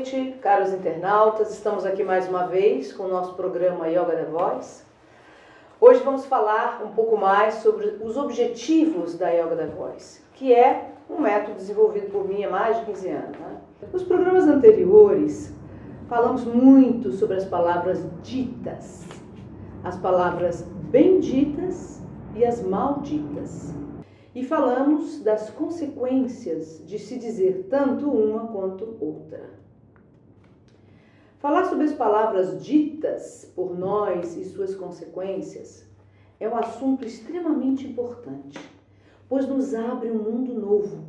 noite, caros internautas. Estamos aqui mais uma vez com o nosso programa Yoga The Voice. Hoje vamos falar um pouco mais sobre os objetivos da Yoga The Voice, que é um método desenvolvido por mim há mais de 15 anos. Nos programas anteriores, falamos muito sobre as palavras ditas, as palavras benditas e as malditas. E falamos das consequências de se dizer tanto uma quanto outra. Falar sobre as palavras ditas por nós e suas consequências é um assunto extremamente importante, pois nos abre um mundo novo.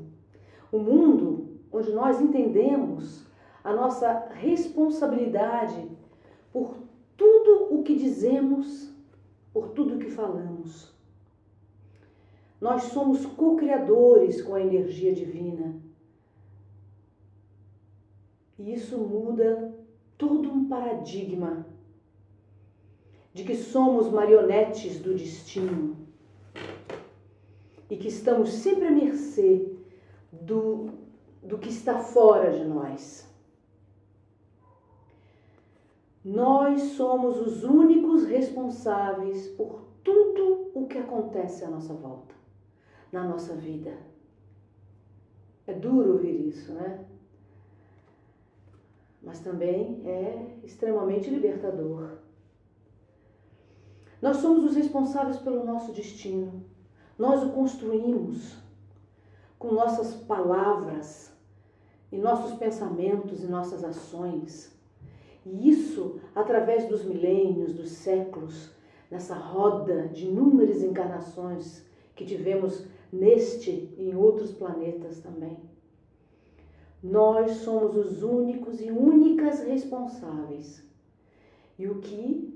Um mundo onde nós entendemos a nossa responsabilidade por tudo o que dizemos, por tudo o que falamos. Nós somos co-criadores com a energia divina. E isso muda todo um paradigma de que somos marionetes do destino e que estamos sempre à mercê do que está fora de nós. Nós somos os únicos responsáveis por tudo o que acontece à nossa volta, na nossa vida. É duro ouvir isso, né? Mas também é extremamente libertador. Nós somos os responsáveis pelo nosso destino. Nós o construímos com nossas palavras, e nossos pensamentos e nossas ações. E isso através dos milênios, dos séculos, nessa roda de inúmeras encarnações que tivemos neste e em outros planetas também. Nós somos os únicos e únicas responsáveis. E o que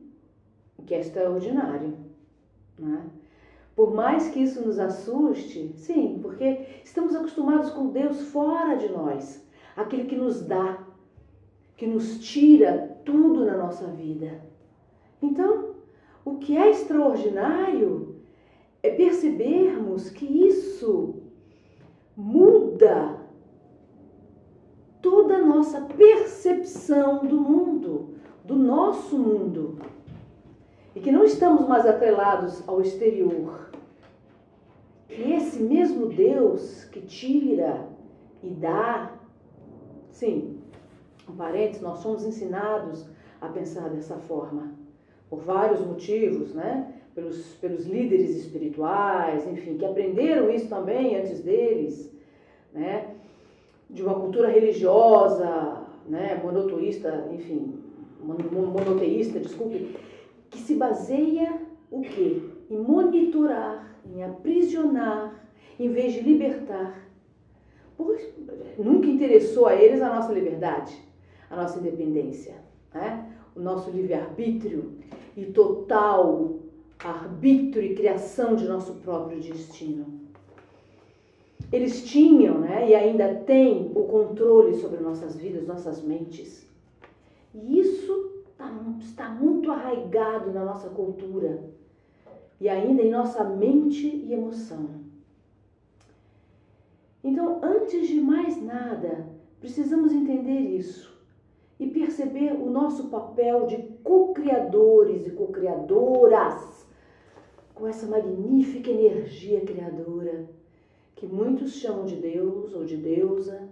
é extraordinário, né? Por mais que isso nos assuste, sim, porque estamos acostumados com Deus fora de nós, aquele que nos dá, que nos tira tudo na nossa vida. Então, o que é extraordinário é percebermos que isso muda toda a nossa percepção do mundo, do nosso mundo. E que não estamos mais atrelados ao exterior. Que esse mesmo Deus que tira e dá, sim, um parênteses, nós somos ensinados a pensar dessa forma, por vários motivos, né? Pelos líderes espirituais, enfim, que aprenderam isso também antes deles, né? De uma cultura religiosa, né? Monoteísta, desculpe, que se baseia o quê? Em monitorar, em aprisionar, em vez de libertar. Pois nunca interessou a eles a nossa liberdade, a nossa independência, né? O nosso livre-arbítrio e total arbítrio e criação de nosso próprio destino. Eles tinham, né, e ainda têm o controle sobre nossas vidas, nossas mentes. E isso está muito arraigado na nossa cultura e ainda em nossa mente e emoção. Então, antes de mais nada, precisamos entender isso e perceber o nosso papel de co-criadores e co-criadoras com essa magnífica energia criadora que muitos chamam de Deus ou de deusa.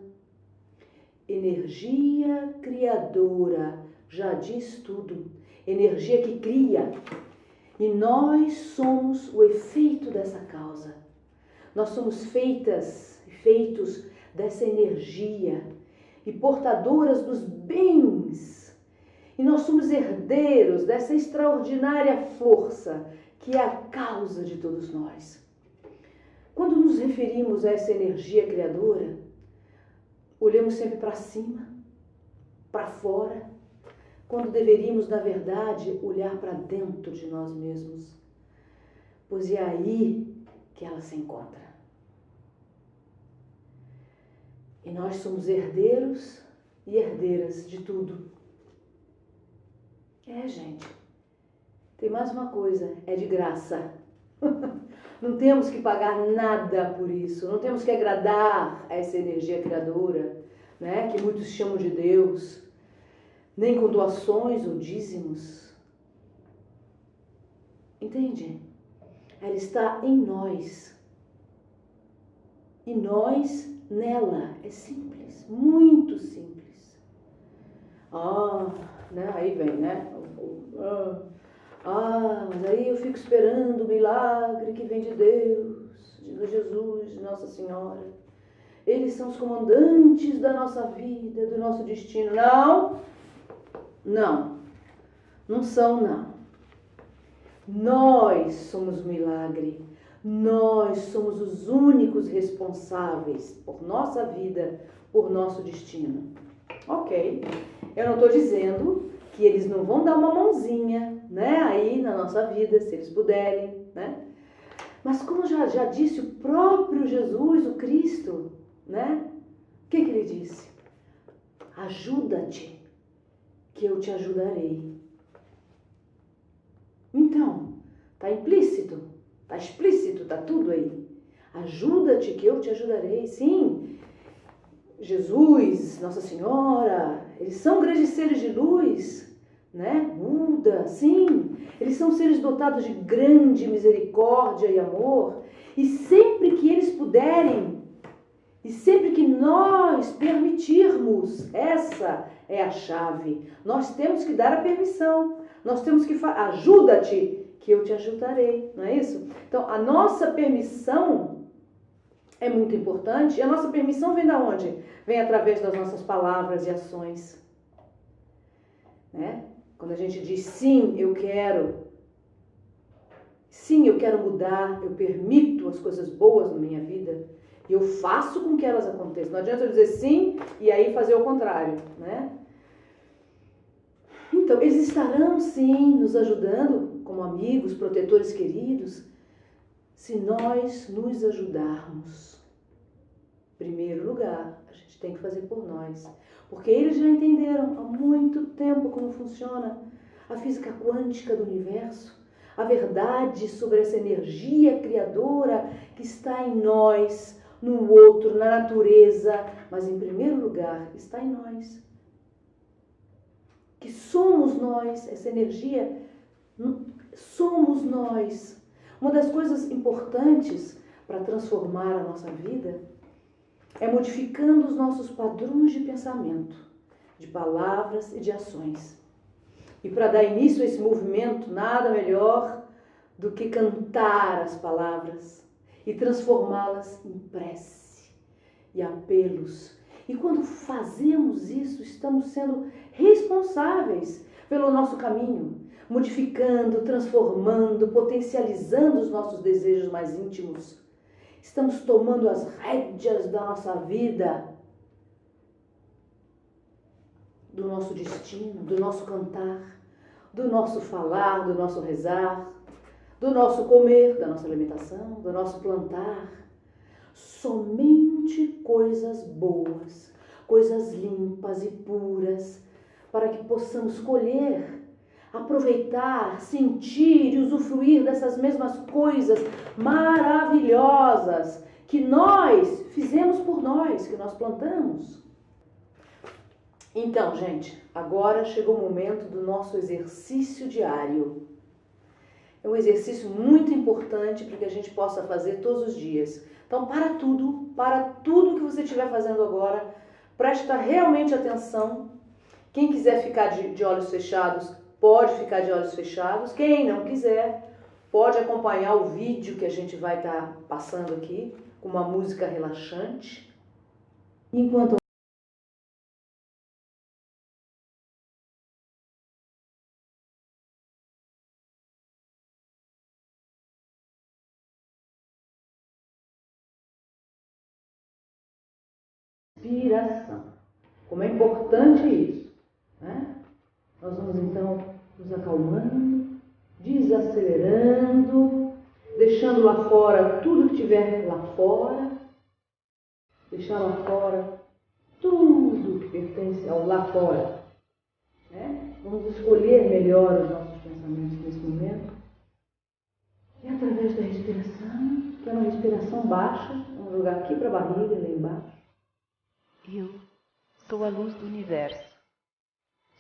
Energia criadora já diz tudo. Energia que cria. E nós somos o efeito dessa causa. Nós somos feitos dessa energia e portadoras dos bens. E nós somos herdeiros dessa extraordinária força que é a causa de todos nós. Quando nos referimos a essa energia criadora, olhamos sempre para cima, para fora, quando deveríamos, na verdade, olhar para dentro de nós mesmos, pois é aí que ela se encontra. E nós somos herdeiros e herdeiras de tudo. Gente, tem mais uma coisa, é de graça. Não temos que pagar nada por isso, não temos que agradar a essa energia criadora, né, que muitos chamam de Deus, nem com doações ou dízimos. Entende? Ela está em nós. E nós nela. É simples, muito simples. Né? Aí vem, né? Mas aí eu fico esperando o milagre que vem de Deus, de Jesus, de Nossa Senhora. Eles são os comandantes da nossa vida, do nosso destino. Não são, não. Nós somos o milagre. Nós somos os únicos responsáveis por nossa vida, por nosso destino. Ok, eu não estou dizendo que eles não vão dar uma mãozinha, né, aí na nossa vida, se eles puderem, né? Mas como já disse o próprio Jesus, o Cristo, né? O que ele disse? Ajuda-te, que eu te ajudarei. Então, está implícito, está explícito, está tudo aí. Ajuda-te, que eu te ajudarei. Sim, Jesus, Nossa Senhora, eles são grandes seres de luz, né? Buda, sim, eles são seres dotados de grande misericórdia e amor, e sempre que eles puderem, e sempre que nós permitirmos, essa é a chave, nós temos que dar a permissão, nós temos que ajuda-te, que eu te ajudarei, não é isso? Então, a nossa permissão é muito importante, e a nossa permissão vem da onde? Vem através das nossas palavras e ações, né? Quando a gente diz sim, eu quero mudar, eu permito as coisas boas na minha vida e eu faço com que elas aconteçam. Não adianta eu dizer sim e aí fazer o contrário, né? Então, eles estarão sim nos ajudando como amigos, protetores queridos, se nós nos ajudarmos. Em primeiro lugar, a gente tem que fazer por nós. Porque eles já entenderam há muito tempo como funciona a física quântica do universo, a verdade sobre essa energia criadora que está em nós, no outro, na natureza, mas em primeiro lugar está em nós. Que somos nós, essa energia, somos nós. Uma das coisas importantes para transformar a nossa vida é modificando os nossos padrões de pensamento, de palavras e de ações. E para dar início a esse movimento, nada melhor do que cantar as palavras e transformá-las em prece e apelos. E quando fazemos isso, estamos sendo responsáveis pelo nosso caminho, modificando, transformando, potencializando os nossos desejos mais íntimos. Estamos tomando as rédeas da nossa vida, do nosso destino, do nosso cantar, do nosso falar, do nosso rezar, do nosso comer, da nossa alimentação, do nosso plantar. Somente coisas boas, coisas limpas e puras, para que possamos colher, aproveitar, sentir e usufruir dessas mesmas coisas maravilhosas que nós fizemos por nós, que nós plantamos. Então, gente, agora chegou o momento do nosso exercício diário. É um exercício muito importante para que a gente possa fazer todos os dias. Então, para tudo que você estiver fazendo agora, presta realmente atenção. Quem quiser ficar de olhos fechados, pode ficar de olhos fechados. Quem não quiser, pode acompanhar o vídeo que a gente vai estar passando aqui, com uma música relaxante. Enquanto respiração. Como é importante isso, né? Nós vamos então nos acalmando, desacelerando, deixando lá fora tudo que tiver lá fora, deixar lá fora tudo que pertence ao lá fora, né? Vamos escolher melhor os nossos pensamentos nesse momento. E através da respiração, que é uma respiração baixa, vamos jogar aqui para a barriga, lá embaixo. Eu Sou a luz do universo.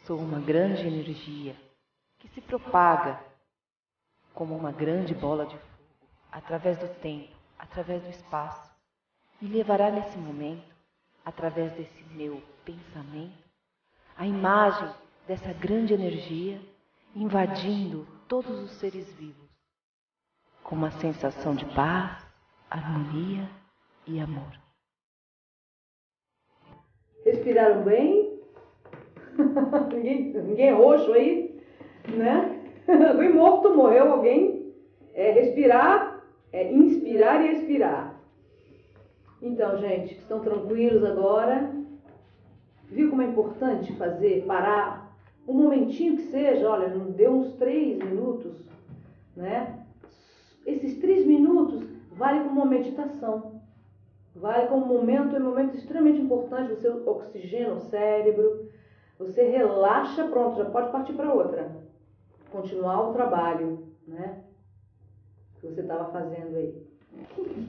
Sou uma grande energia que se propaga como uma grande bola de fogo através do tempo, através do espaço. Me levará nesse momento, através desse meu pensamento, a imagem dessa grande energia invadindo todos os seres vivos, com uma sensação de paz, harmonia e amor. Respiraram bem? Ninguém é roxo aí, né? Alguém morto, morreu alguém? Respirar, inspirar e expirar. Então, gente, estão tranquilos agora? Viu como é importante parar um momentinho que seja, olha, não deu uns 3 minutos, né? Esses 3 minutos vale como uma meditação. Vale como um momento extremamente importante, você oxigena o cérebro, você relaxa, pronto, já pode partir para outra. Continuar o trabalho, né? Que você estava fazendo aí.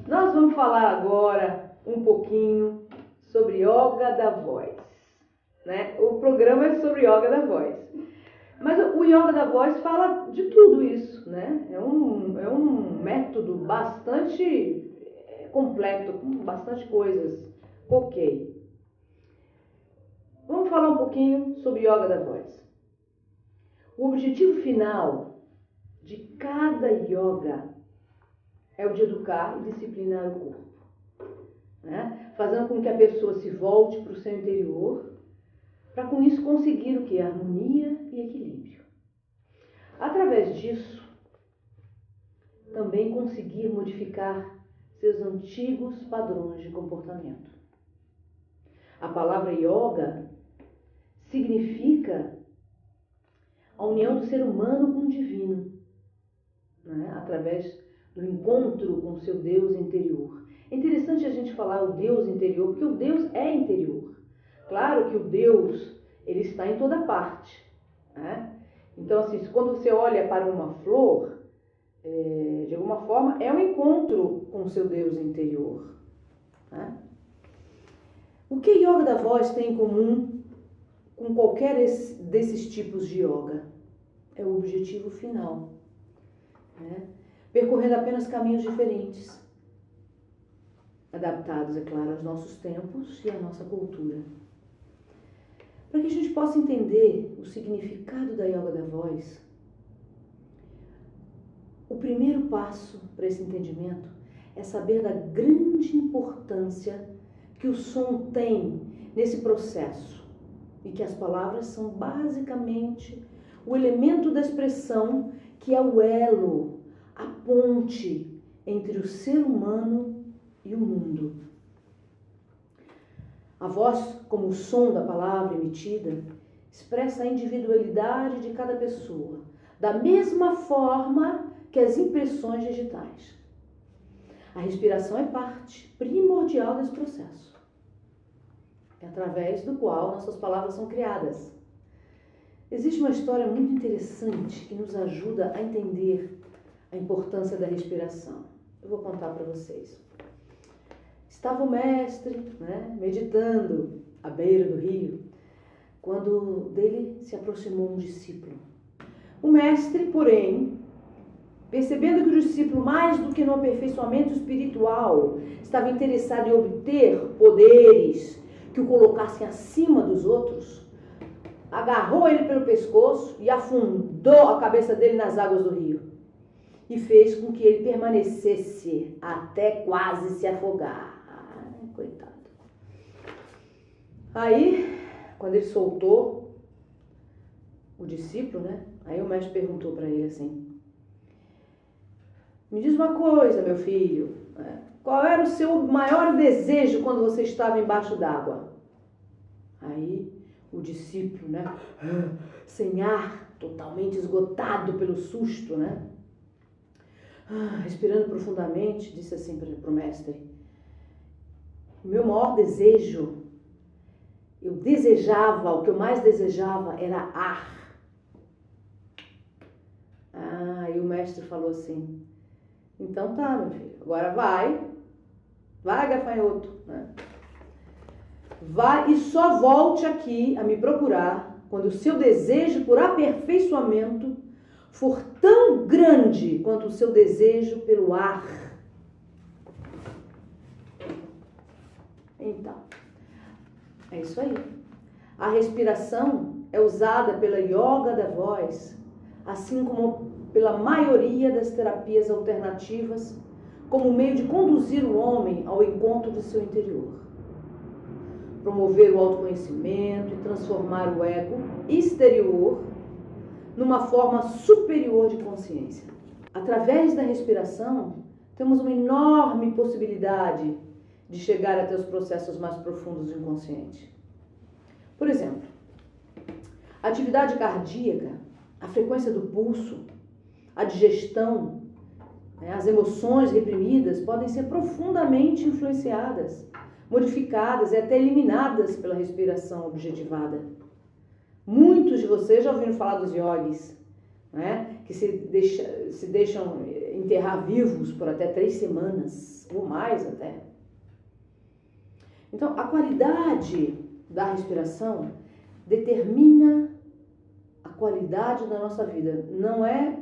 Nós vamos falar agora um pouquinho sobre yoga da voz, né? O programa é sobre yoga da voz. Mas o yoga da voz fala de tudo isso, né? É um método bastante completo, com bastante coisas. Ok. Vamos falar um pouquinho sobre yoga da voz. O objetivo final de cada yoga é o de educar e disciplinar o corpo, né? Fazendo com que a pessoa se volte para o seu interior, para com isso conseguir o que? Harmonia e equilíbrio. Através disso, também conseguir modificar seus antigos padrões de comportamento. A palavra yoga significa a união do ser humano com o divino, né? Através do encontro com o seu Deus interior. É interessante a gente falar o Deus interior, porque o Deus é interior. Claro que o Deus, ele está em toda parte, né? Então, assim, quando você olha para uma flor, de alguma forma, é um encontro com o seu Deus interior, né? O que yoga da voz tem em comum com qualquer desses tipos de yoga? É o objetivo final, né? Percorrendo apenas caminhos diferentes, adaptados, é claro, aos nossos tempos e à nossa cultura. Para que a gente possa entender o significado da yoga da voz, o primeiro passo para esse entendimento é saber da grande importância que o som tem nesse processo e que as palavras são basicamente o elemento da expressão que é o elo, a ponte entre o ser humano e o mundo. A voz, como o som da palavra emitida, expressa a individualidade de cada pessoa, da mesma forma que as impressões digitais. A respiração é parte primordial desse processo. É através do qual nossas palavras são criadas. Existe uma história muito interessante que nos ajuda a entender a importância da respiração. Eu vou contar para vocês. Estava o mestre, né, meditando à beira do rio, quando dele se aproximou um discípulo. O mestre, porém, percebendo que o discípulo, mais do que no aperfeiçoamento espiritual, estava interessado em obter poderes que o colocassem acima dos outros, agarrou ele pelo pescoço e afundou a cabeça dele nas águas do rio e fez com que ele permanecesse até quase se afogar. Ai, coitado. Aí, quando ele soltou o discípulo, né? Aí o mestre perguntou para ele assim: me diz uma coisa, meu filho, qual era o seu maior desejo quando você estava embaixo d'água? Aí o discípulo, né, sem ar, totalmente esgotado pelo susto, né, respirando profundamente, disse assim para o mestre: o meu maior desejo, o que eu mais desejava era ar. E o mestre falou assim: então tá, meu filho, agora vai gafanhoto, né? Vai e só volte aqui a me procurar quando o seu desejo por aperfeiçoamento for tão grande quanto o seu desejo pelo ar. Então, é isso aí. A respiração é usada pela yoga da voz, assim como pela maioria das terapias alternativas, como meio de conduzir o homem ao encontro de seu interior. Promover o autoconhecimento e transformar o ego exterior numa forma superior de consciência. Através da respiração, temos uma enorme possibilidade de chegar até os processos mais profundos do inconsciente. Por exemplo, a atividade cardíaca, a frequência do pulso, a digestão, as emoções reprimidas podem ser profundamente influenciadas, modificadas e até eliminadas pela respiração objetivada. Muitos de vocês já ouviram falar dos yogis, né? Que se deixam enterrar vivos por até 3 semanas, ou mais até. Então, a qualidade da respiração determina a qualidade da nossa vida. Não é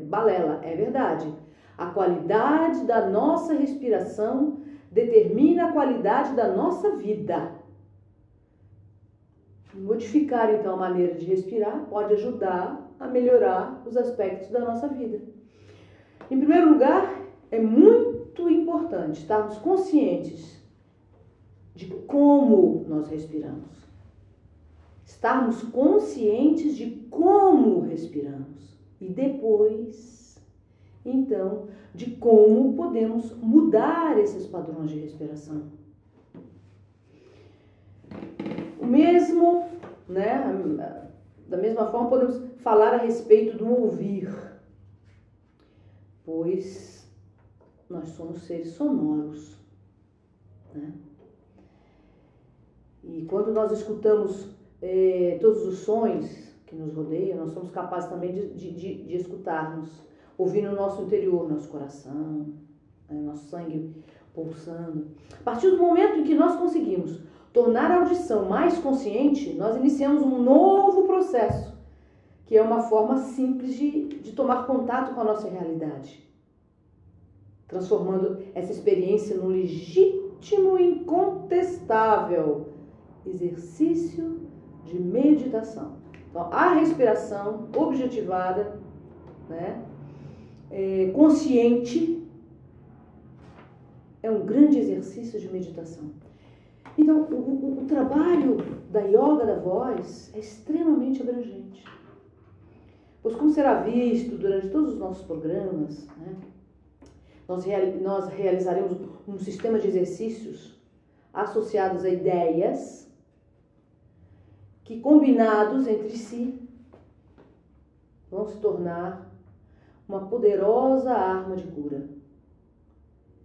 balela, é verdade. A qualidade da nossa respiração determina a qualidade da nossa vida. Modificar, então, a maneira de respirar pode ajudar a melhorar os aspectos da nossa vida. Em primeiro lugar, é muito importante estarmos conscientes de como nós respiramos. Estarmos conscientes de como respiramos. E depois, então, de como podemos mudar esses padrões de respiração. O mesmo, da mesma forma, podemos falar a respeito do ouvir, pois nós somos seres sonoros, né? E quando nós escutamos todos os sons que nos rodeiam, nós somos capazes também de escutarmos, ouvir no nosso interior, nosso coração, nosso sangue pulsando. A partir do momento em que nós conseguimos tornar a audição mais consciente, nós iniciamos um novo processo, que é uma forma simples de tomar contato com a nossa realidade, transformando essa experiência num legítimo e incontestável exercício de meditação. Então, a respiração objetivada, consciente, é um grande exercício de meditação. Então, o trabalho da yoga da voz é extremamente abrangente. Pois, como será visto durante todos os nossos programas, nós realizaremos um sistema de exercícios associados a ideias que, combinados entre si, vão se tornar uma poderosa arma de cura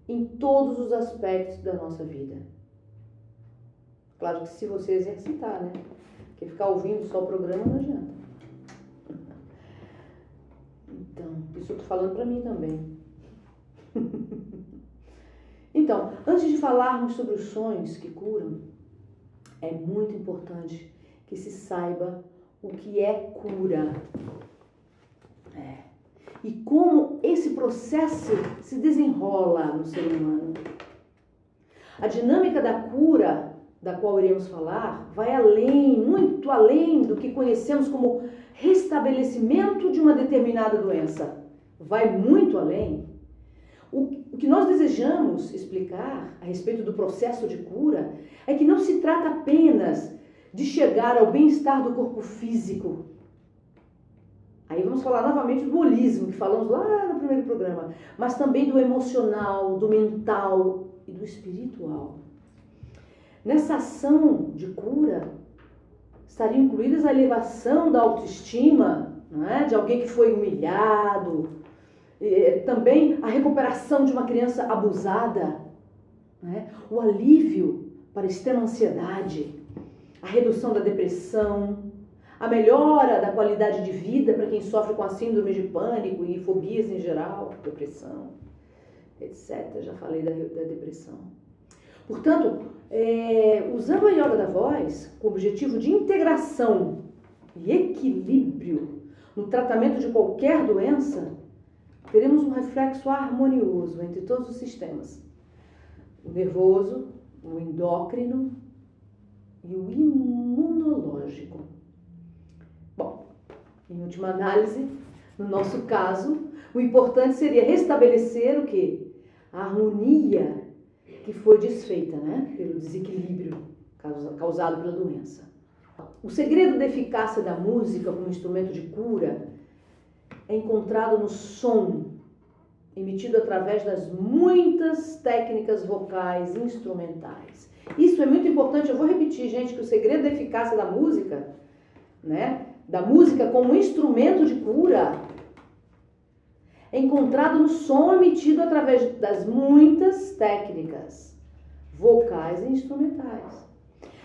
em todos os aspectos da nossa vida. Claro que se você exercitar, né? Porque ficar ouvindo só o programa não adianta. Então, isso eu tô falando para mim também. Então, antes de falarmos sobre os sonhos que curam, é muito importante que se saiba o que é cura. E como esse processo se desenrola no ser humano. A dinâmica da cura, da qual iremos falar, vai além, muito além do que conhecemos como restabelecimento de uma determinada doença. Vai muito além. O que nós desejamos explicar a respeito do processo de cura é que não se trata apenas de chegar ao bem-estar do corpo físico. Aí vamos falar novamente do holismo, que falamos lá no primeiro programa, mas também do emocional, do mental e do espiritual. Nessa ação de cura, estariam incluídas a elevação da autoestima, de alguém que foi humilhado, também a recuperação de uma criança abusada, o alívio para a extrema ansiedade, a redução da depressão, a melhora da qualidade de vida para quem sofre com a síndrome de pânico e fobias em geral, depressão, etc. Já falei da depressão. Portanto, usando a yoga da voz com o objetivo de integração e equilíbrio no tratamento de qualquer doença, teremos um reflexo harmonioso entre todos os sistemas: o nervoso, o endócrino e o imunológico. Bom, em última análise, no nosso caso, o importante seria restabelecer o quê? A harmonia que foi desfeita, né, pelo desequilíbrio causado pela doença. O segredo da eficácia da música como instrumento de cura é encontrado no som emitido através das muitas técnicas vocais instrumentais. Isso é muito importante. Eu vou repetir, gente, que o segredo da eficácia da música, né, da música como instrumento de cura, é encontrado no som emitido através das muitas técnicas vocais e instrumentais.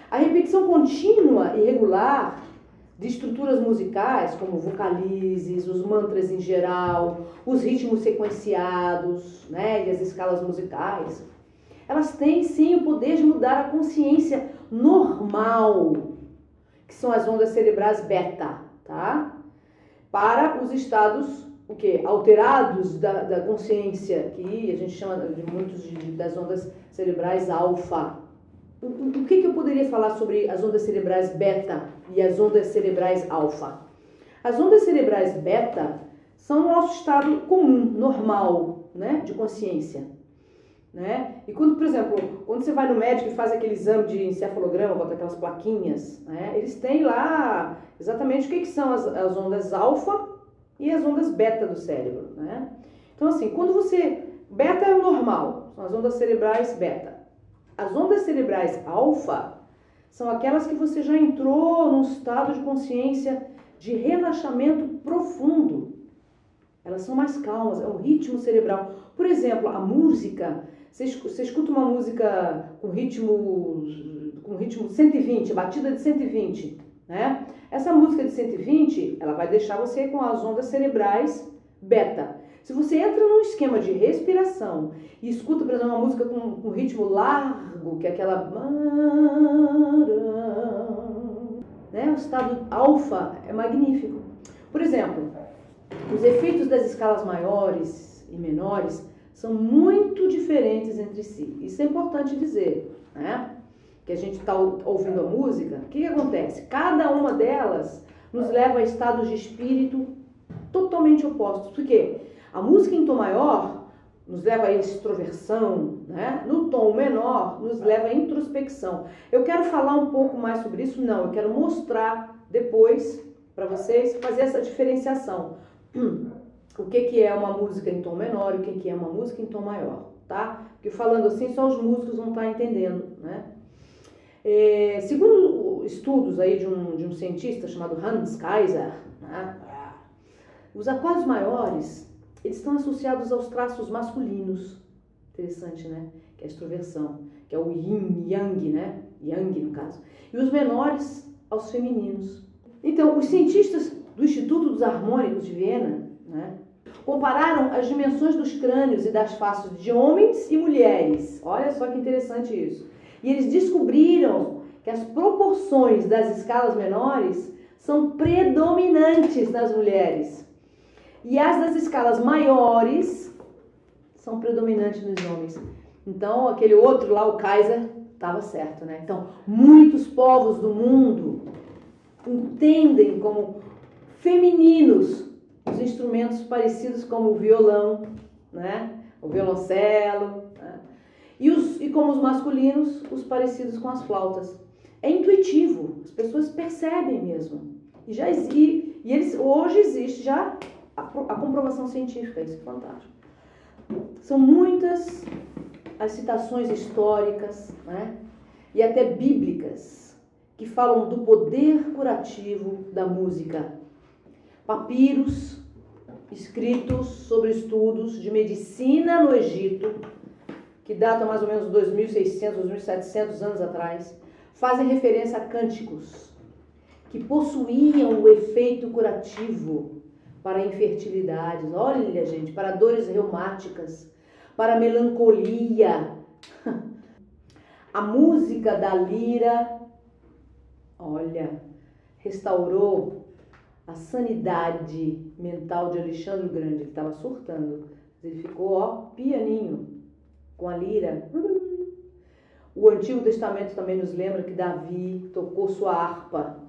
A repetição contínua e regular de estruturas musicais, como vocalizes, os mantras em geral, os ritmos sequenciados, né, e as escalas musicais, elas têm sim o poder de mudar a consciência normal, que são as ondas cerebrais beta, tá? Para os estados alterados da consciência, que a gente chama de muitos das ondas cerebrais alfa. O que eu poderia falar sobre as ondas cerebrais beta e as ondas cerebrais alfa? As ondas cerebrais beta são o nosso estado comum, normal, né, de consciência, né? E quando, por exemplo, quando você vai no médico e faz aquele exame de encefalograma, bota aquelas plaquinhas, né, eles têm lá exatamente o que são as ondas alfa e as ondas beta do cérebro, né? Então, assim, quando beta é o normal, são as ondas cerebrais beta. As ondas cerebrais alfa são aquelas que você já entrou num estado de consciência de relaxamento profundo. Elas são mais calmas, é um ritmo cerebral. Por exemplo, a música, você escuta uma música com ritmo 120, batida de 120, né? Essa música de 120, ela vai deixar você com as ondas cerebrais beta. Se você entra num esquema de respiração e escuta, por exemplo, uma música com ritmo largo, que é aquela... né? O estado alfa é magnífico. Por exemplo, os efeitos das escalas maiores e menores são muito diferentes entre si. Isso é importante dizer, né? Que a gente está ouvindo a música, o que acontece? Cada uma delas nos leva a estados de espírito totalmente opostos. Por quê? A música em tom maior nos leva à extroversão, né? No tom menor nos leva à introspecção. Eu quero falar um pouco mais sobre isso? Não, eu quero mostrar depois para vocês, fazer essa diferenciação. O que é uma música em tom menor e o que é uma música em tom maior, tá? Porque falando assim só os músicos vão estar entendendo, né? Segundo estudos aí de um cientista chamado Hans Kaiser, né? Os aquários maiores, eles estão associados aos traços masculinos. Interessante, né? Que é a extroversão, que é o yin, yang, né? Yang, no caso. E os menores, aos femininos. Então, os cientistas do Instituto dos Harmônicos de Viena, né, compararam as dimensões dos crânios e das faces de homens e mulheres. Olha só que interessante isso. E eles descobriram que as proporções das escalas menores são predominantes nas mulheres. E as das escalas maiores são predominantes nos homens. Então, aquele outro lá, o Kaiser, estava certo, né? Então, muitos povos do mundo entendem como femininos os instrumentos parecidos como o violão, né? O violoncelo, né? E como os masculinos, os parecidos com as flautas. É intuitivo, as pessoas percebem mesmo. Hoje existe já a comprovação científica, isso é fantástico. São muitas as citações históricas, né, e até bíblicas que falam do poder curativo da música. Papiros escritos sobre estudos de medicina no Egito, que datam mais ou menos 2.600, 2.700 anos atrás, fazem referência a cânticos que possuíam o efeito curativo para infertilidades, olha gente, para dores reumáticas, para melancolia. A música da lira, olha, restaurou a sanidade mental de Alexandre o Grande. Ele estava surtando. Ele ficou, ó, pianinho, com a lira. O Antigo Testamento também nos lembra que Davi tocou sua harpa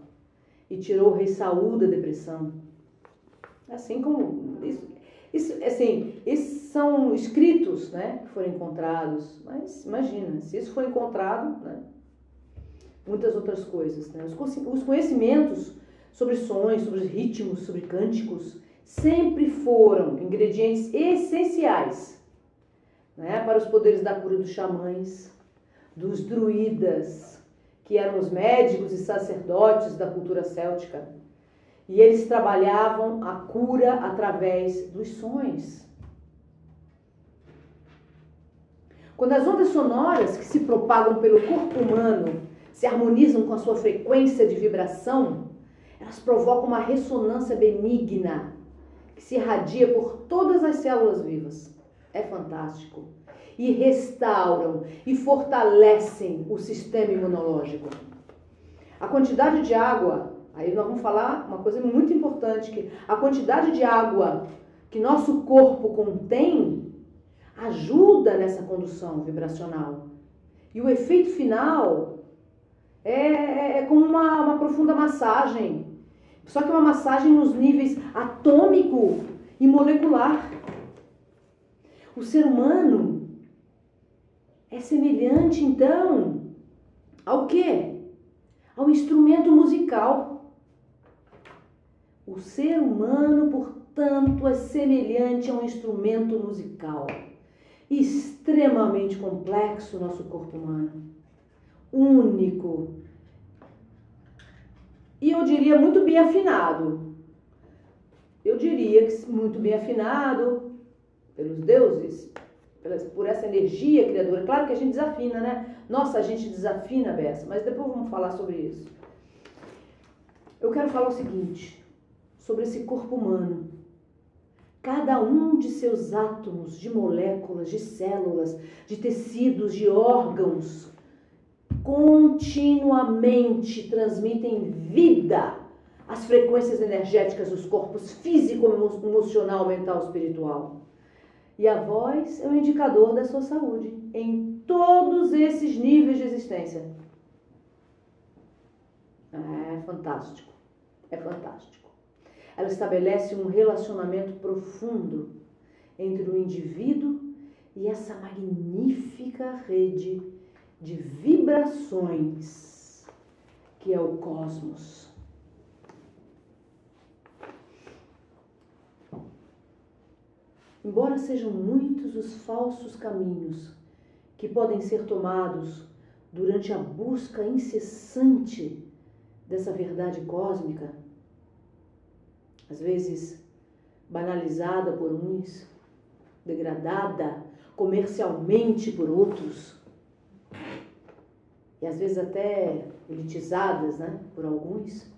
e tirou o rei Saul da depressão. Assim como... esses são escritos, né, que foram encontrados. Mas imagina, se isso foi encontrado, né, muitas outras coisas. Né? Os conhecimentos sobre sons, sobre ritmos, sobre cânticos, sempre foram ingredientes essenciais, né, para os poderes da cura dos xamãs, dos druidas, que eram os médicos e sacerdotes da cultura céltica. E eles trabalhavam a cura através dos sons. Quando as ondas sonoras que se propagam pelo corpo humano se harmonizam com a sua frequência de vibração, elas provocam uma ressonância benigna que se irradia por todas as células vivas. É fantástico. E restauram e fortalecem o sistema imunológico. A quantidade de água, aí nós vamos falar uma coisa muito importante, que a quantidade de água que nosso corpo contém ajuda nessa condução vibracional. E o efeito final é como uma profunda massagem, só que uma massagem nos níveis atômico e molecular. O ser humano é semelhante, então, ao quê? Ao instrumento musical. O ser humano, portanto, é semelhante a um instrumento musical. Extremamente complexo o nosso corpo humano. Único. E eu diria muito bem afinado. Eu diria que muito bem afinado pelos deuses, por essa energia criadora. Claro que a gente desafina, né? Nossa, a gente desafina, Bessa, mas depois vamos falar sobre isso. Eu quero falar o seguinte, sobre esse corpo humano. Cada um de seus átomos, de moléculas, de células, de tecidos, de órgãos, continuamente transmitem vida às frequências energéticas dos corpos físico, emocional, mental, espiritual. E a voz é um indicador da sua saúde em todos esses níveis de existência. É fantástico. É fantástico. Ela estabelece um relacionamento profundo entre o indivíduo e essa magnífica rede de vibrações que é o cosmos. Embora sejam muitos os falsos caminhos que podem ser tomados durante a busca incessante dessa verdade cósmica, às vezes banalizada por uns, degradada comercialmente por outros, e às vezes até elitizadas, né, por alguns,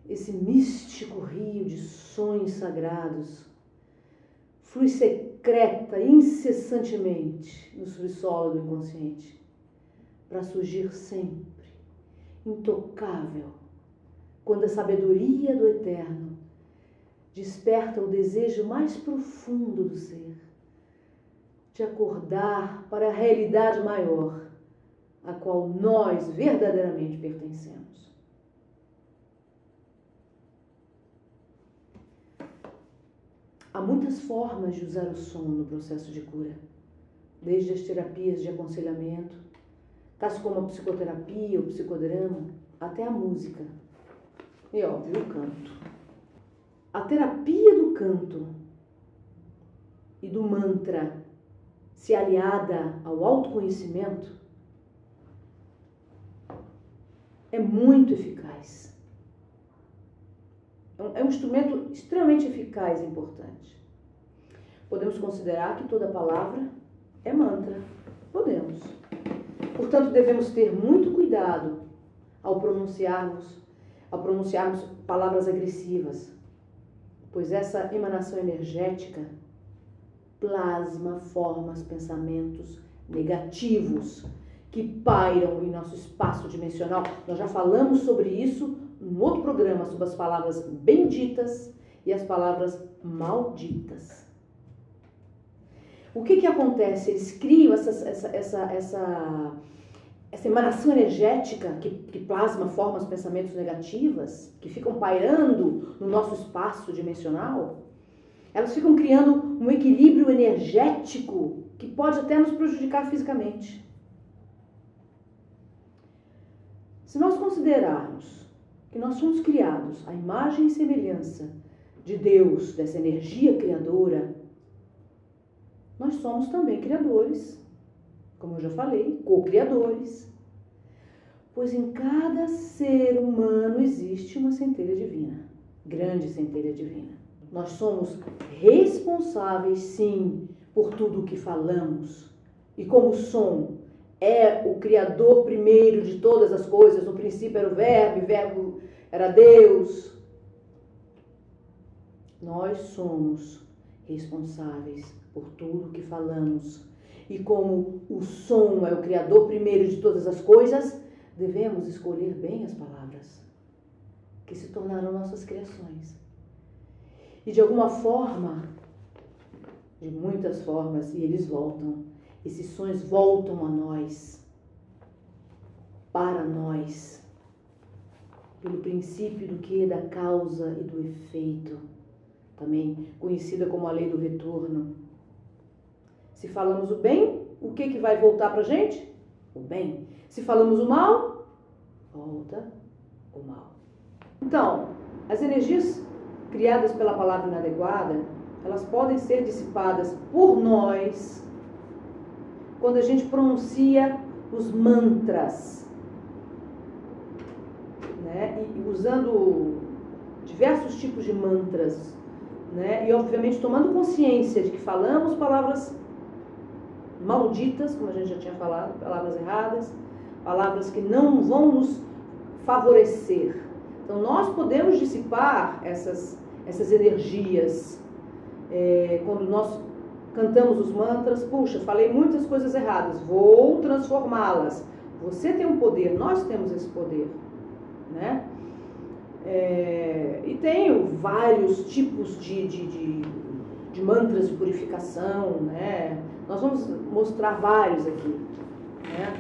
esse místico rio de sons sagrados flui secreta incessantemente no subsolo do inconsciente, para surgir sempre, intocável, quando a sabedoria do Eterno desperta o desejo mais profundo do ser, de acordar para a realidade maior, a qual nós verdadeiramente pertencemos. Há muitas formas de usar o som no processo de cura, desde as terapias de aconselhamento, tais como a psicoterapia, o psicodrama, até a música e, óbvio, o canto. A terapia do canto e do mantra, se aliada ao autoconhecimento, é muito eficaz. É um instrumento extremamente eficaz e importante. Podemos considerar que toda palavra é mantra. Podemos. Portanto, devemos ter muito cuidado ao pronunciarmos palavras agressivas, pois essa emanação energética plasma formas, pensamentos negativos que pairam em nosso espaço dimensional. Nós já falamos sobre isso em outro programa, sobre as palavras benditas e as palavras malditas. O que acontece? Eles criam essa emanação energética que plasma formas, pensamentos negativas, que ficam pairando no nosso espaço dimensional. Elas ficam criando um equilíbrio energético que pode até nos prejudicar fisicamente. Se nós considerarmos que nós somos criados à imagem e semelhança de Deus, dessa energia criadora, nós somos também criadores, como eu já falei, co-criadores, pois em cada ser humano existe uma centelha divina, grande centelha divina. Nós somos responsáveis, sim, por tudo o que falamos. E como o som é o Criador primeiro de todas as coisas, no princípio era o Verbo era Deus. Nós somos responsáveis por tudo o que falamos. E como o som é o Criador primeiro de todas as coisas, devemos escolher bem as palavras, que se tornarão nossas criações. E de alguma forma, de muitas formas, e eles voltam, esses sons voltam a nós, para nós, pelo princípio do que? Da causa e do efeito, também conhecida como a lei do retorno. Se falamos o bem, o que vai voltar para a gente? O bem. Se falamos o mal, volta o mal. Então, as energias criadas pela palavra inadequada, elas podem ser dissipadas por nós quando a gente pronuncia os mantras, né? E usando diversos tipos de mantras, né? E obviamente tomando consciência de que falamos palavras malditas, como a gente já tinha falado, palavras erradas, palavras que não vão nos favorecer. Então nós podemos dissipar essas energias quando nós cantamos os mantras. Puxa, falei muitas coisas erradas, vou transformá-las. Você tem um poder, nós temos esse poder, né? E tenho vários tipos de mantras de purificação, né? Nós vamos mostrar vários aqui, né?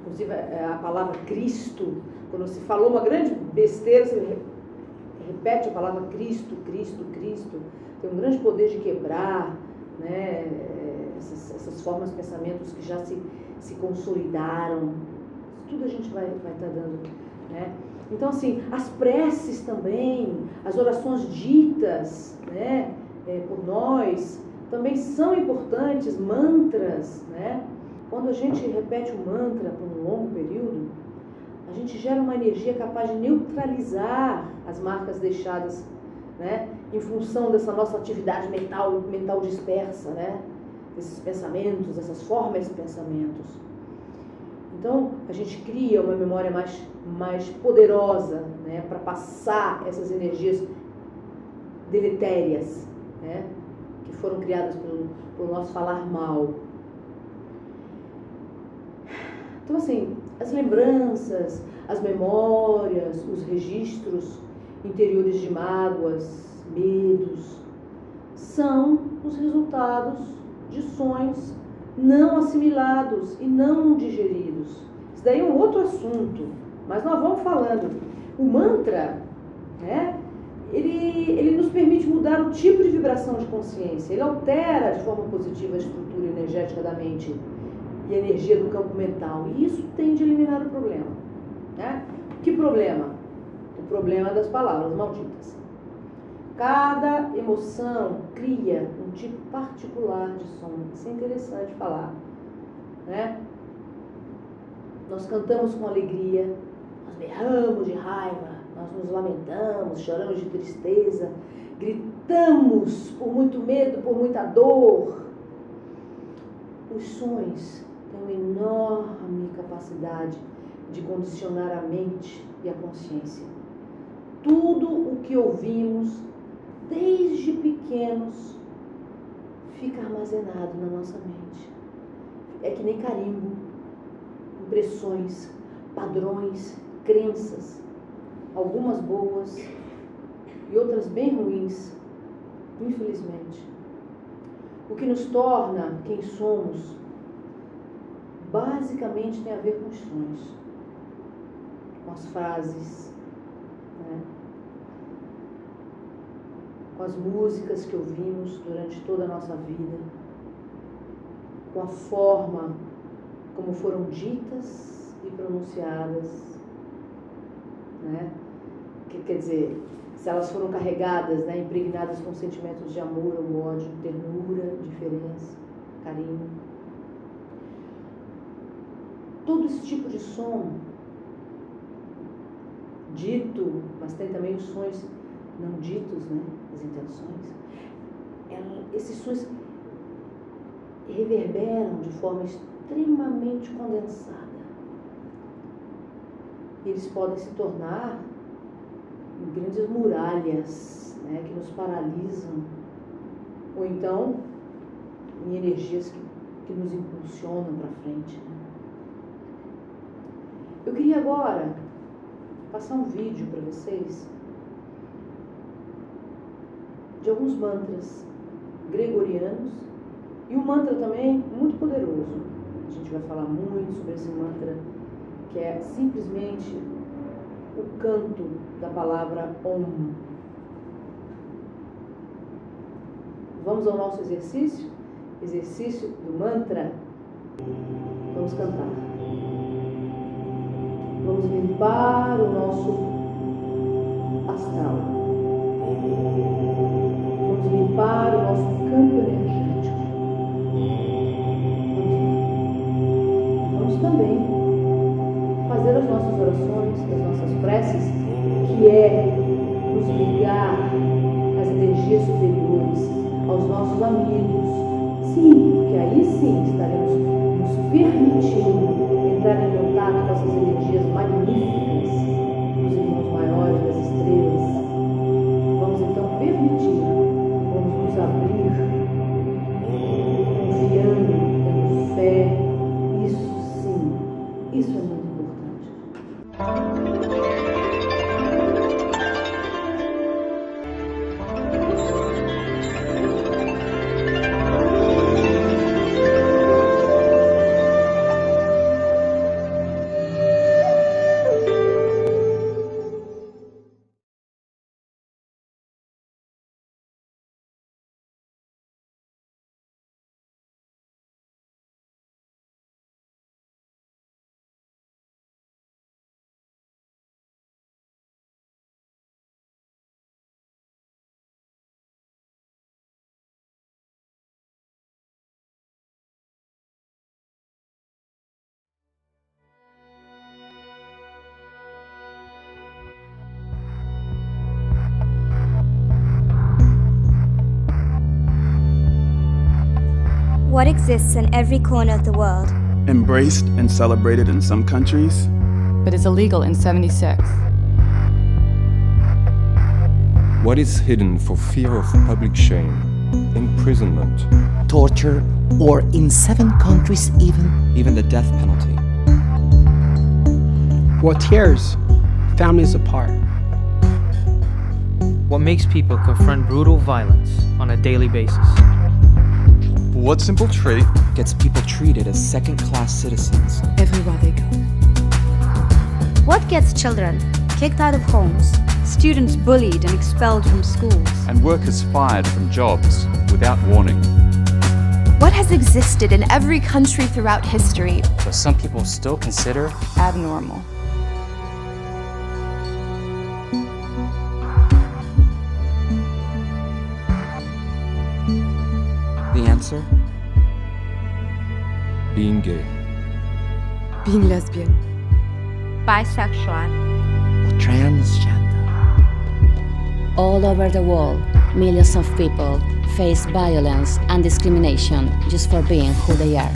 Inclusive a palavra Cristo, quando se falou uma grande besteira, você repete a palavra Cristo, Cristo, Cristo, tem um grande poder de quebrar, né, essas formas de pensamentos que já se consolidaram. Tudo a gente vai estar dando, né? Então, assim, as preces também, as orações ditas, né, por nós, também são importantes, mantras, né? Quando a gente repete o mantra por um longo período, a gente gera uma energia capaz de neutralizar as marcas deixadas, né, em função dessa nossa atividade mental dispersa, né, desses pensamentos, essas formas de pensamentos. Então, a gente cria uma memória mais poderosa, né, para passar essas energias deletérias, né, que foram criadas pelo nosso falar mal. Então, assim, as lembranças, as memórias, os registros interiores de mágoas, medos, são os resultados de sonhos não assimilados e não digeridos. Isso daí é um outro assunto, mas nós vamos falando. O mantra, né, ele nos permite mudar o tipo de vibração de consciência, ele altera de forma positiva a estrutura energética da mente e a energia do campo mental, e isso tende a eliminar o problema, né? Que problema? O problema das palavras malditas. Cada emoção cria um tipo particular de som. Isso é interessante falar, né? Nós cantamos com alegria, nós berramos de raiva, nós nos lamentamos, choramos de tristeza, gritamos por muito medo, por muita dor. Os sons têm uma enorme capacidade de condicionar a mente e a consciência. Tudo o que ouvimos desde pequenos fica armazenado na nossa mente. é que nem carimbo, impressões, padrões, crenças, algumas boas e outras bem ruins, infelizmente. O que nos torna quem somos, basicamente tem a ver com os sonhos, com as frases, né? Com as músicas que ouvimos durante toda a nossa vida, com a forma como foram ditas e pronunciadas, né? Quer dizer, se elas foram carregadas, né, impregnadas com sentimentos de amor ou ódio, ternura, diferença, carinho. Todo esse tipo de som, dito, mas tem também os sons não ditos, né, as intenções, esses sons reverberam de forma extremamente condensada. Eles podem se tornar grandes muralhas, né, que nos paralisam, ou então em energias que nos impulsionam para frente. Né? Eu queria agora passar um vídeo para vocês de alguns mantras gregorianos e um mantra também muito poderoso. A gente vai falar muito sobre esse mantra, que é simplesmente o canto da palavra Om. Vamos ao nosso exercício do mantra. Vamos cantar. Vamos limpar o nosso astral. Vamos limpar o nosso campo energético. Vamos também fazer as nossas orações, as nossas preces, que é nos ligar às energias superiores, aos nossos amigos. Sim, porque aí sim estaremos nos permitindo entrar em contato com essas energias magníficas dos irmãos maiores, das estrelas. Vamos então permitir, vamos nos abrir, confiando, tendo fé. Isso sim, isso é muito importante. What exists in every corner of the world, embraced and celebrated in some countries, but is illegal in 76. What is hidden for fear of public shame, imprisonment, torture, or in 7 countries even the death penalty? What tears families apart? What makes people confront brutal violence on a daily basis? What simple trait gets people treated as second-class citizens everywhere they go? what gets children kicked out of homes, students bullied and expelled from schools, and workers fired from jobs without warning? What has existed in every country throughout history, but some people still consider abnormal? The answer? Being gay. Being lesbian. bisexual, Or transgender. All over the world, millions of people face violence and discrimination just for being who they are.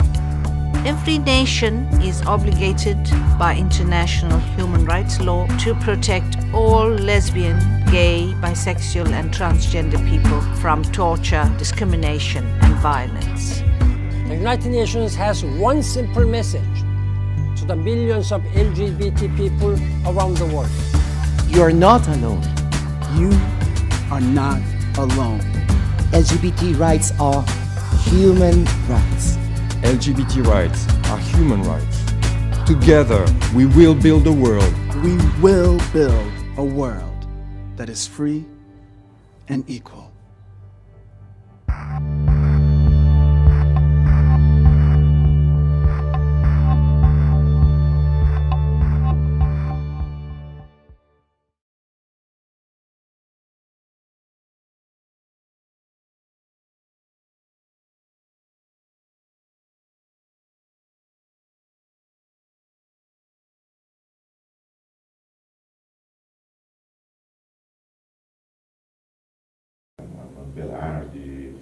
Every nation is obligated by international human rights law to protect all lesbian, gay, bisexual and transgender people from torture, discrimination and violence. The United Nations has one simple message to the millions of LGBT people around the world. You are not alone. You are not alone. LGBT rights are human rights. LGBT rights are human rights. Together, we will build a world. We will build a world that is free and equal. Belardi,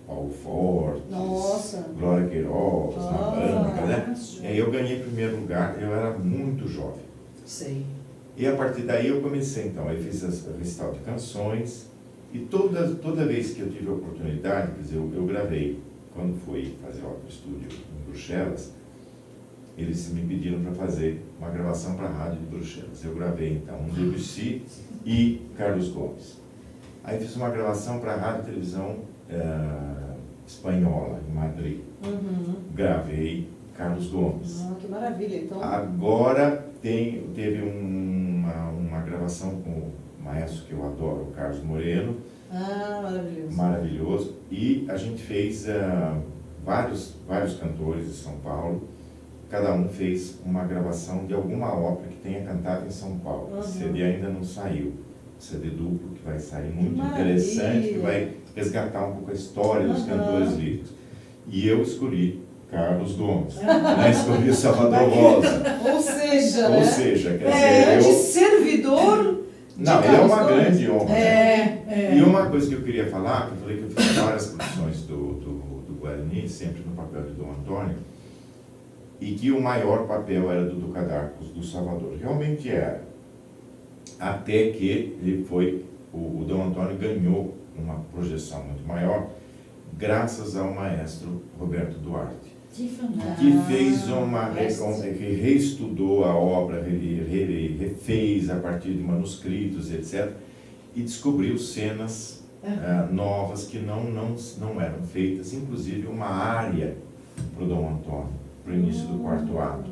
Paulo Fortes, Glória Queiroz, na banca, né? E aí eu ganhei primeiro lugar, eu era muito jovem. Sei. E a partir daí eu comecei, então, aí fiz a recital de canções, e toda vez que eu tive a oportunidade, quer dizer, eu gravei, quando fui fazer o estúdio em Bruxelas, eles me pediram para fazer uma gravação para a rádio de Bruxelas. Eu gravei, então, Debussy e Carlos Gomes. Aí fiz uma gravação para a rádio e televisão espanhola, em Madrid. Gravei Carlos Gomes. Que maravilha, então. Agora teve uma gravação com o maestro que eu adoro, o Carlos Moreno. Maravilhoso. Maravilhoso. E a gente fez vários cantores de São Paulo. Cada um fez uma gravação de alguma ópera que tenha cantado em São Paulo. O CD ainda não saiu. O CD duplo, que vai sair muito interessante, que vai resgatar um pouco a história dos cantores líricos. E eu escolhi Carlos Gomes. Escolhi o Salvador Rosa. Ou seja, quer dizer, de servidor. Não, ele é uma grande honra. E uma coisa que eu queria falar, que eu falei que eu fiz várias produções do Guarani, sempre no papel de Dom Antônio, e que o maior papel era do Duca d'Arcos do Salvador. Realmente era. Até que ele o Dom Antônio ganhou uma projeção muito maior, graças ao maestro Roberto Duarte. Que fantástico. Que fez que reestudou a obra, refez a partir de manuscritos, etc. E descobriu cenas novas que não eram feitas, inclusive uma área para o Dom Antônio, para o início do quarto ato,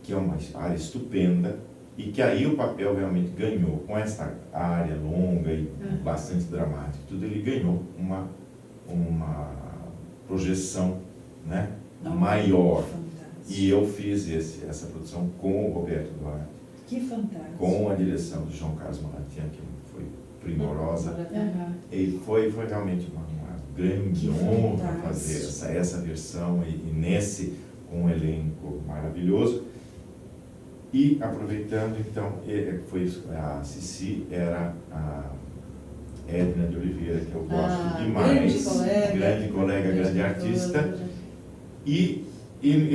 que é uma área estupenda, e que aí o papel realmente ganhou, com essa área longa e bastante dramática, tudo, ele ganhou uma projeção, né, maior. E eu fiz essa produção com o Roberto Duarte. Que fantástico. Com a direção do João Carlos Marantian, que foi primorosa. E foi realmente uma grande honra fazer essa versão e com um elenco maravilhoso. E aproveitando, então, foi a Cici, era a Edna de Oliveira, que eu gosto demais, grande colega, grande artista. E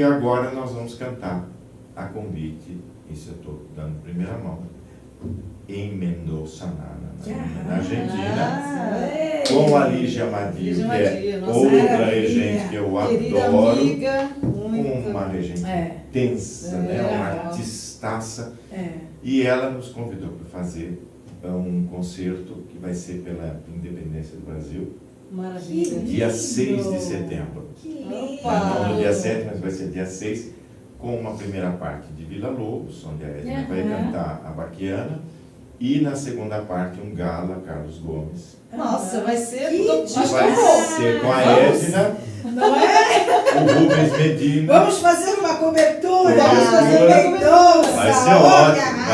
agora nós vamos cantar a convite, isso eu estou dando primeira mão, em Mendoza, na Argentina, com a Lígia Madio, que é outra regente que eu adoro, uma regente tensa, uma artistaça, e ela nos convidou para fazer um concerto que vai ser pela Independência do Brasil, dia 6 de setembro. Não no dia 7, mas vai ser dia 6, com uma primeira parte de Vila Lobos, onde a Edna vai cantar a Baquiana, e na segunda parte um gala, Carlos Gomes. Nossa, vai ser com a Edna, não é? o Rubens Medina. Vamos fazer uma cobertura. Vai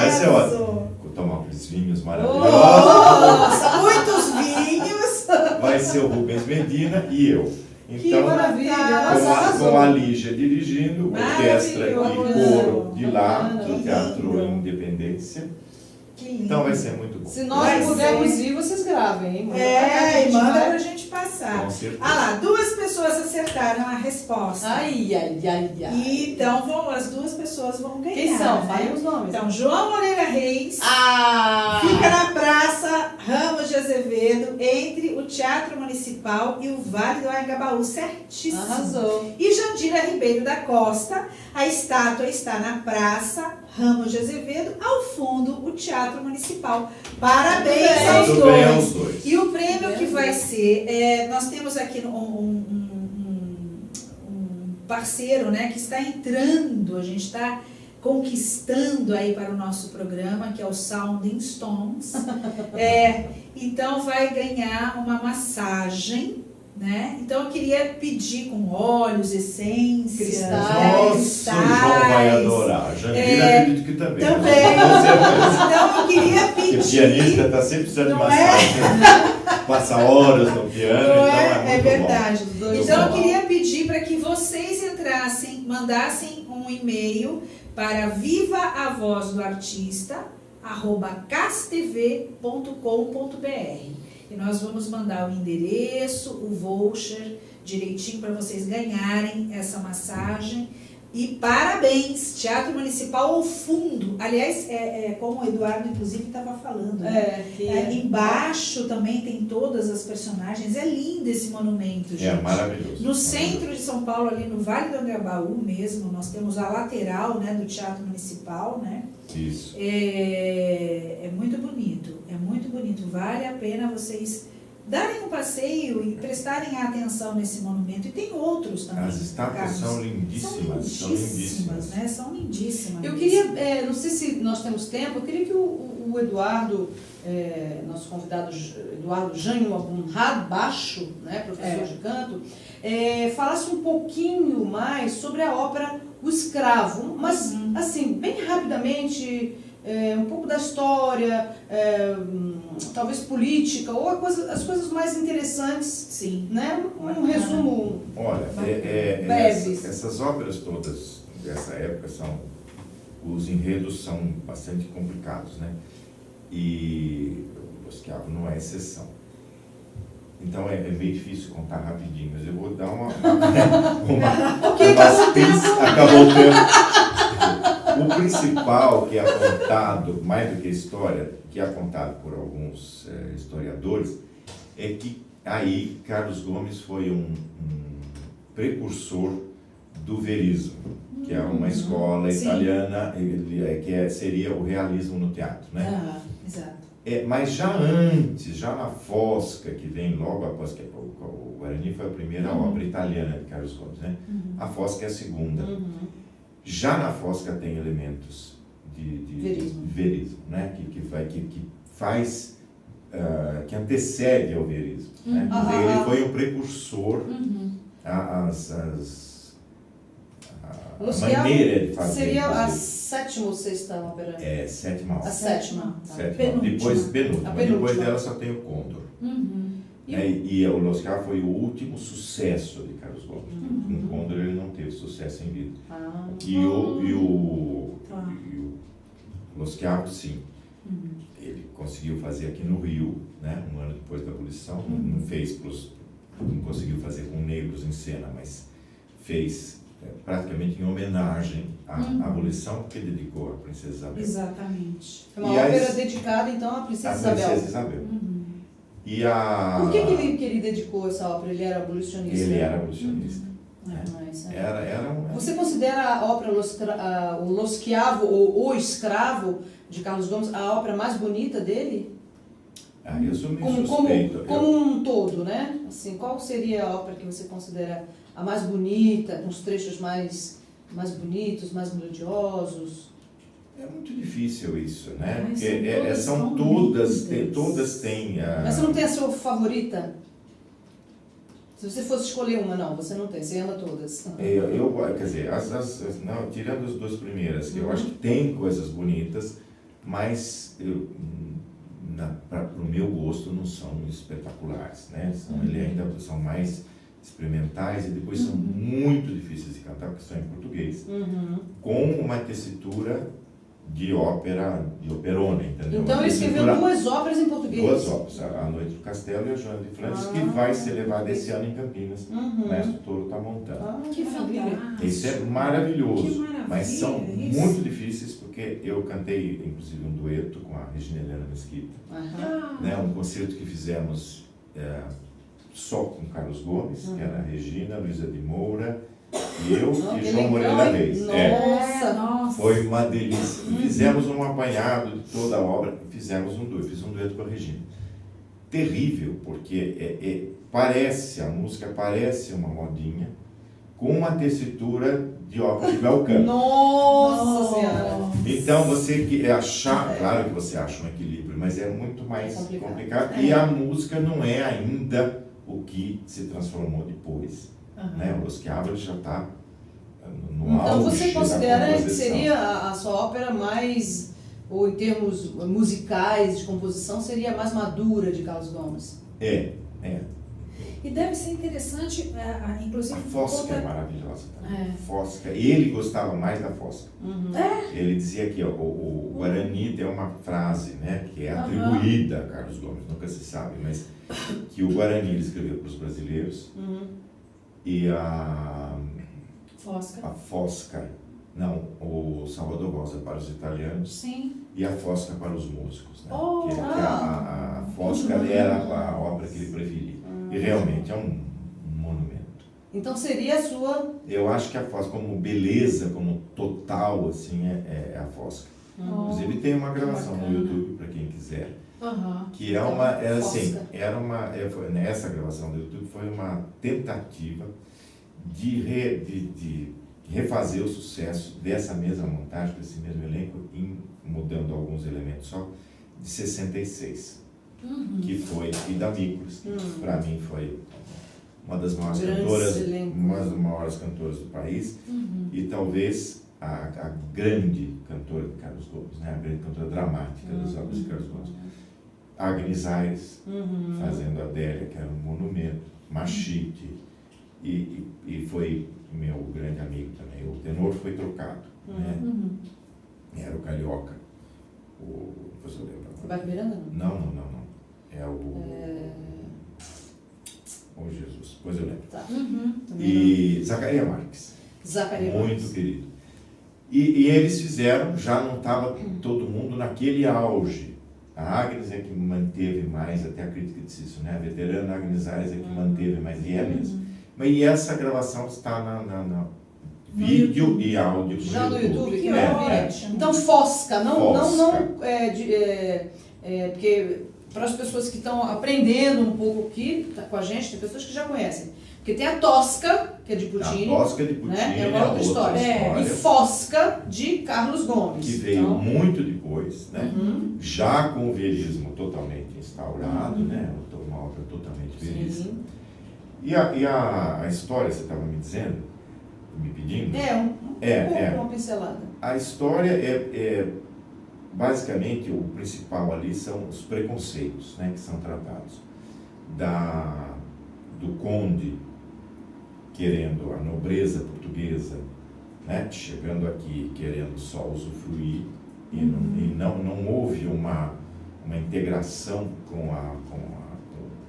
ser ótimo. Vou tomar uns vinhos maravilhosos. Nossa, muitos vinhos. Vai ser o Rubens Medina e eu. Então, que maravilha! Com a Lígia dirigindo, orquestra e coro de lá, do Teatro Independência. Então vai ser muito bom. Se nós pudermos ir, vocês gravem, hein? E manda pra gente passar. Com certeza. Ah lá, 2 pessoas pessoas acertaram a resposta. Ai. E então as 2 pessoas vão ganhar. Quem são? Né? Fale os nomes. Então, João Moreira Reis fica na Praça Ramos de Azevedo, entre o Teatro Municipal e o Vale do Anhangabaú, certíssimo. Arrasou. E Jandira Ribeiro da Costa, a estátua está na Praça Ramos de Azevedo, ao fundo o Teatro Municipal. Parabéns aos dois. E o prêmio que vai ser, nós temos aqui um parceiro, né, que está entrando, a gente está conquistando aí para o nosso programa, que é o Sounding Stones. Então vai ganhar uma massagem, né? Então eu queria pedir com óleos, essências, Nossa, o João vai adorar. Jandira acredito que também. Então eu queria pedir. Porque pianista está sempre precisando de massagem. Passa horas no piano, então é muito verdade. Bom. Então eu queria pedir para que vocês entrassem, mandassem um e-mail para vivavoazdoartista@castv.com.br. E nós vamos mandar o endereço, o voucher direitinho para vocês ganharem essa massagem. E parabéns, Teatro Municipal ao fundo. Aliás, como o Eduardo, inclusive, estava falando. Embaixo também tem todas as personagens. É lindo esse monumento, gente. É maravilhoso. No centro de São Paulo, ali no Vale do Anhangabaú mesmo, nós temos a lateral, né, do Teatro Municipal, né? Isso. É muito bonito, vale a pena vocês darem um passeio e prestarem atenção nesse monumento. E tem outros também. As estátuas são lindíssimas. Né? São lindíssimas. Eu queria, não sei se nós temos tempo, eu queria que o Eduardo, nosso convidado Eduardo Jânio Abunrad Baixo, né, professor de canto, falasse um pouquinho mais sobre a ópera O Escravo, mas assim, bem rapidamente, um pouco da história, talvez política, ou as coisas mais interessantes. Sim. Né? Um resumo. Olha, breve. Essas óperas todas dessa época os enredos são bastante complicados, né? E o Escravo não é exceção. Então é meio difícil contar rapidinho, mas eu vou dar acabou o tempo. O principal que é apontado, mais do que história, que é apontado por alguns historiadores, é que aí Carlos Gomes foi um precursor do verismo, que é uma escola italiana, seria o realismo no teatro, né? Exato. Mas já antes, já na Fosca, que vem logo após, que o Guarani foi a primeira ópera italiana de Carlos Gomes, né? A Fosca é a segunda. Já na Fosca tem elementos de verismo, né? Que faz, que antecede ao verismo. Né? Ele foi um precursor a maneira de fazer. Seria a sétima ou sexta ópera? Sétima ópera. A sétima. Depois penúltima. Depois dela só tem o Condor. E o Los Cravos foi o último sucesso de Carlos Gomes. No Condor ele não teve sucesso em vida. E o Los Cravos, sim. Ele conseguiu fazer aqui no Rio, né, um ano depois da abolição. Não conseguiu fazer com negros em cena, mas fez praticamente em homenagem à abolição, porque dedicou à Princesa Isabel. Exatamente. É uma ópera dedicada, então, à Princesa Isabel. Princesa Isabel. Por que ele dedicou essa ópera? Ele era abolicionista? Ele era abolicionista. Você considera a ópera o Lo Schiavo, ou O Escravo, de Carlos Gomes, a ópera mais bonita dele? Eu sou meio suspeito. Como um todo, né? Assim, qual seria a ópera que você considera a mais bonita, com os trechos mais bonitos, mais melodiosos? É muito difícil isso, né? Porque são todas têm... Mas você não tem a sua favorita? Se você fosse escolher uma, não, você não tem, você ama todas. Quer dizer, não, tirando as 2 primeiras, que eu acho que tem coisas bonitas, mas para o meu gosto não são espetaculares, né? São mais experimentais e depois são muito difíceis de cantar, porque são em português, com uma tessitura de ópera, de operona, entendeu? Então ele escreveu 2 óperas em português. 2 óperas, A Noite do Castelo e a Joana de Flandres, que vai ser levada esse ano em Campinas. O Mestre Toro está montando. Que maravilha. Isso é maravilhoso, Que maravilha, mas são isso. muito difíceis, porque eu cantei, inclusive, um dueto com a Regina Helena Mesquita, né, um concerto que fizemos só com Carlos Gomes, que era a Regina, Luísa de Moura, e eu e João Moreira Reis. Nossa. Foi uma delícia. Fizemos um apanhado de toda a obra, fizemos um dueto, fiz um dueto com a Regina. Terrível, porque a música parece uma modinha, com uma tessitura de ópera de bel canto. Nossa Senhora! Então você claro que você acha um equilíbrio, mas é muito mais complicado. E a música não é ainda o que se transformou depois. Né? O Schiavone já está no auge. Então você considera da que seria a sua ópera mais, ou em termos musicais de composição, seria a mais madura de Carlos Gomes? É. E deve ser interessante, inclusive... A Fosca é maravilhosa também. Fosca. Ele gostava mais da Fosca. Ele dizia que o Guarani tem uma frase, né, que é atribuída a Carlos Gomes, nunca se sabe, mas que o Guarani ele escreveu para os brasileiros e a Fosca, não, o Salvador Rosa para os italianos. Sim. E a Fosca para os músicos. Né? A Fosca era a obra que ele preferia. E realmente é um monumento. Então seria a sua... Eu acho que a Fosca, como beleza, como total, assim, é a Fosca. Inclusive tem uma gravação no YouTube, para quem quiser, que essa gravação do YouTube foi uma tentativa de refazer o sucesso dessa mesma montagem, desse mesmo elenco, mudando alguns elementos só, de 66. Que foi Ida Miklos, que para mim foi uma das maiores cantoras do país, e talvez a grande cantora de Carlos Gomes, né? A grande cantora dramática das obras de Carlos Gomes. Agnes Aires, fazendo Adélia, que era um monumento, Machite, e foi meu grande amigo também. O tenor foi trocado, né? Era o Carioca, depois eu lembro. Roberto Miranda? Não. É o... Oh, Jesus, depois eu lembro. Tá. E Zacarias Marques. Muito querido. E eles fizeram, já não estava todo mundo naquele auge. A Agnes é que manteve mais, até a crítica disse isso, né? A veterana Agnes Aires é que manteve mais, e é mesmo. Mas e essa gravação está na vídeo e áudio já no YouTube. Que ótimo. Então Fosca, porque para as pessoas que estão aprendendo um pouco aqui com a gente, tem pessoas que já conhecem. Porque tem a Tosca, que é de Puccini. A Tosca de Puccini, né? É uma outra história. E Fosca de Carlos Gomes. Que veio muito depois, né? Já com o verismo totalmente instaurado, né? Uma obra totalmente verista. E a história, você estava me dizendo, me pedindo? Uma pincelada. A história basicamente, o principal ali são os preconceitos, né, que são tratados. Do conde querendo a nobreza portuguesa, né, chegando aqui querendo só usufruir, e não houve uma integração com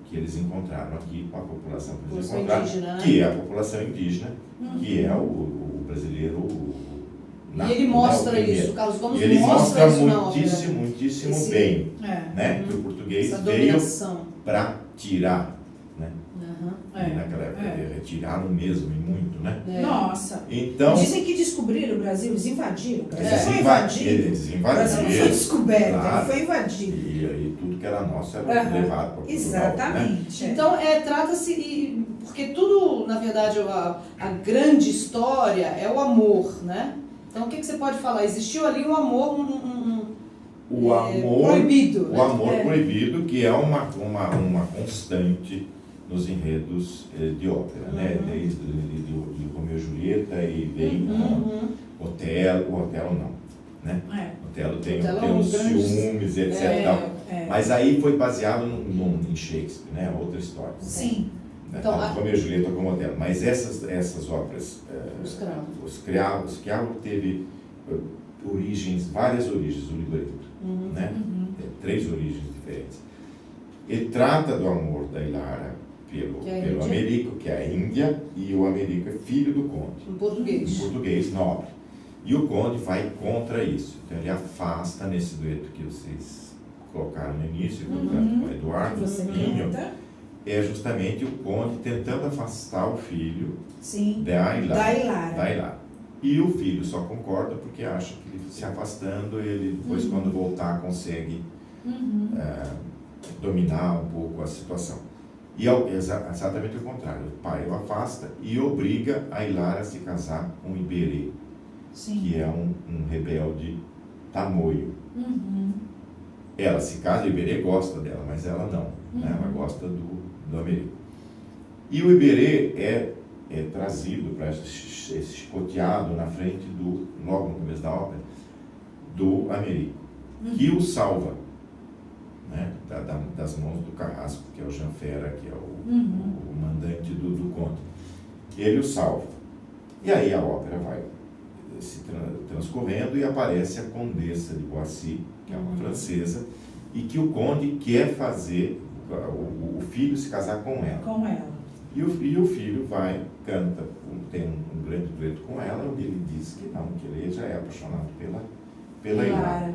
que eles encontraram aqui, com a população que eles encontraram, indígena, que é a população indígena, que é o brasileiro. E ele mostra isso, o Carlos Gomes ele mostra isso muitíssimo bem, né? Que o português veio para tirar, né? E naquela época retiraram mesmo, e muito, né? Nossa! Então, dizem que descobriram o Brasil, eles invadiram. O Brasil foi invadido. O Brasil não foi descoberto, claro. Ele foi invadido. E tudo que era nosso era levado para Portugal. Exatamente. Né? Então, trata-se, porque tudo, na verdade, a grande história é o amor, né? Então, o que você pode falar? Existiu ali um amor, proibido. O amor proibido, que é uma constante nos enredos de ópera, né? Desde de Romeu e Julieta e vem Otelo não, né? Otelo tem os ciúmes, etc. Mas aí foi baseado em Shakespeare, né? Outra história. Sim. Então, Romeu e Julieta como Otelo. Mas essas óperas, o Schiavo teve várias origens do libreto, né? 3 origens diferentes. Ele trata do amor da Ilara pelo Américo, que é a Índia, e o Américo é filho do conde. Em português. Em português, nobre. E o conde vai contra isso. Então ele afasta nesse dueto que vocês colocaram no início, com o Eduardo, é justamente o conde tentando afastar o filho da Ilara. E o filho só concorda porque acha que ele, se afastando, ele depois, quando voltar, consegue dominar um pouco a situação. E exatamente o contrário, o pai o afasta e obriga a Ilara a se casar com Iberê, que é um rebelde tamoio. Ela se casa, o Iberê gosta dela, mas ela não, né? Ela gosta do Américo. E o Iberê é trazido para esse chicoteado na frente logo no começo da ópera, do Américo, que o salva, né, das mãos do carrasco, que é o Janfera, que é o mandante do conde. Ele o salva. E aí a ópera vai se transcorrendo e aparece a Condessa de Boissy, que é uma francesa, e que o conde quer fazer o filho se casar com ela. E o filho canta, tem um grande dueto com ela, onde ele diz que não, que ele já é apaixonado pela Ilara.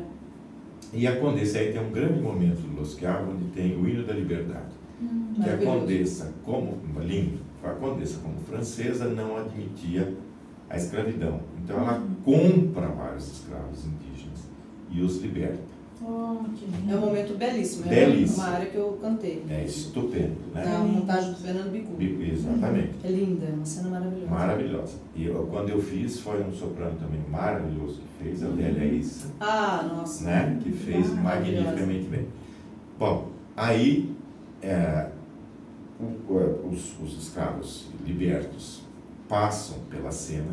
E a Condessa aí tem um grande momento do Los Chiavi, onde tem o hino da liberdade. Que a Condessa, a Condessa como francesa, não admitia a escravidão. Então ela compra vários escravos indígenas e os liberta. É um momento belíssimo. Belíssimo. É uma área que eu cantei. É estupendo, né? É a montagem do Fernando Bicudo. Exatamente. É linda, é uma cena maravilhosa. Maravilhosa. E quando eu fiz, foi um soprano também maravilhoso que fez, a Adélia Issa. Nossa. Né? Que fez magnificamente bem. Bom, aí os escravos libertos passam pela cena